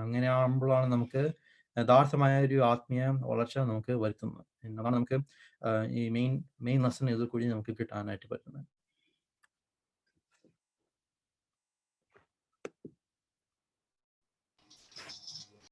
അങ്ങനെ ആകുമ്പോഴാണ് നമുക്ക് യഥാർത്ഥമായ ഒരു ആത്മീയ വളർച്ച നമുക്ക് വരുത്തുന്നത്. അതാണ് നമുക്ക് ഈ മെയിൻ ലെസൺ ഇതിൽ കൂടി നമുക്ക് കിട്ടാനായിട്ട് പറ്റുന്നത്.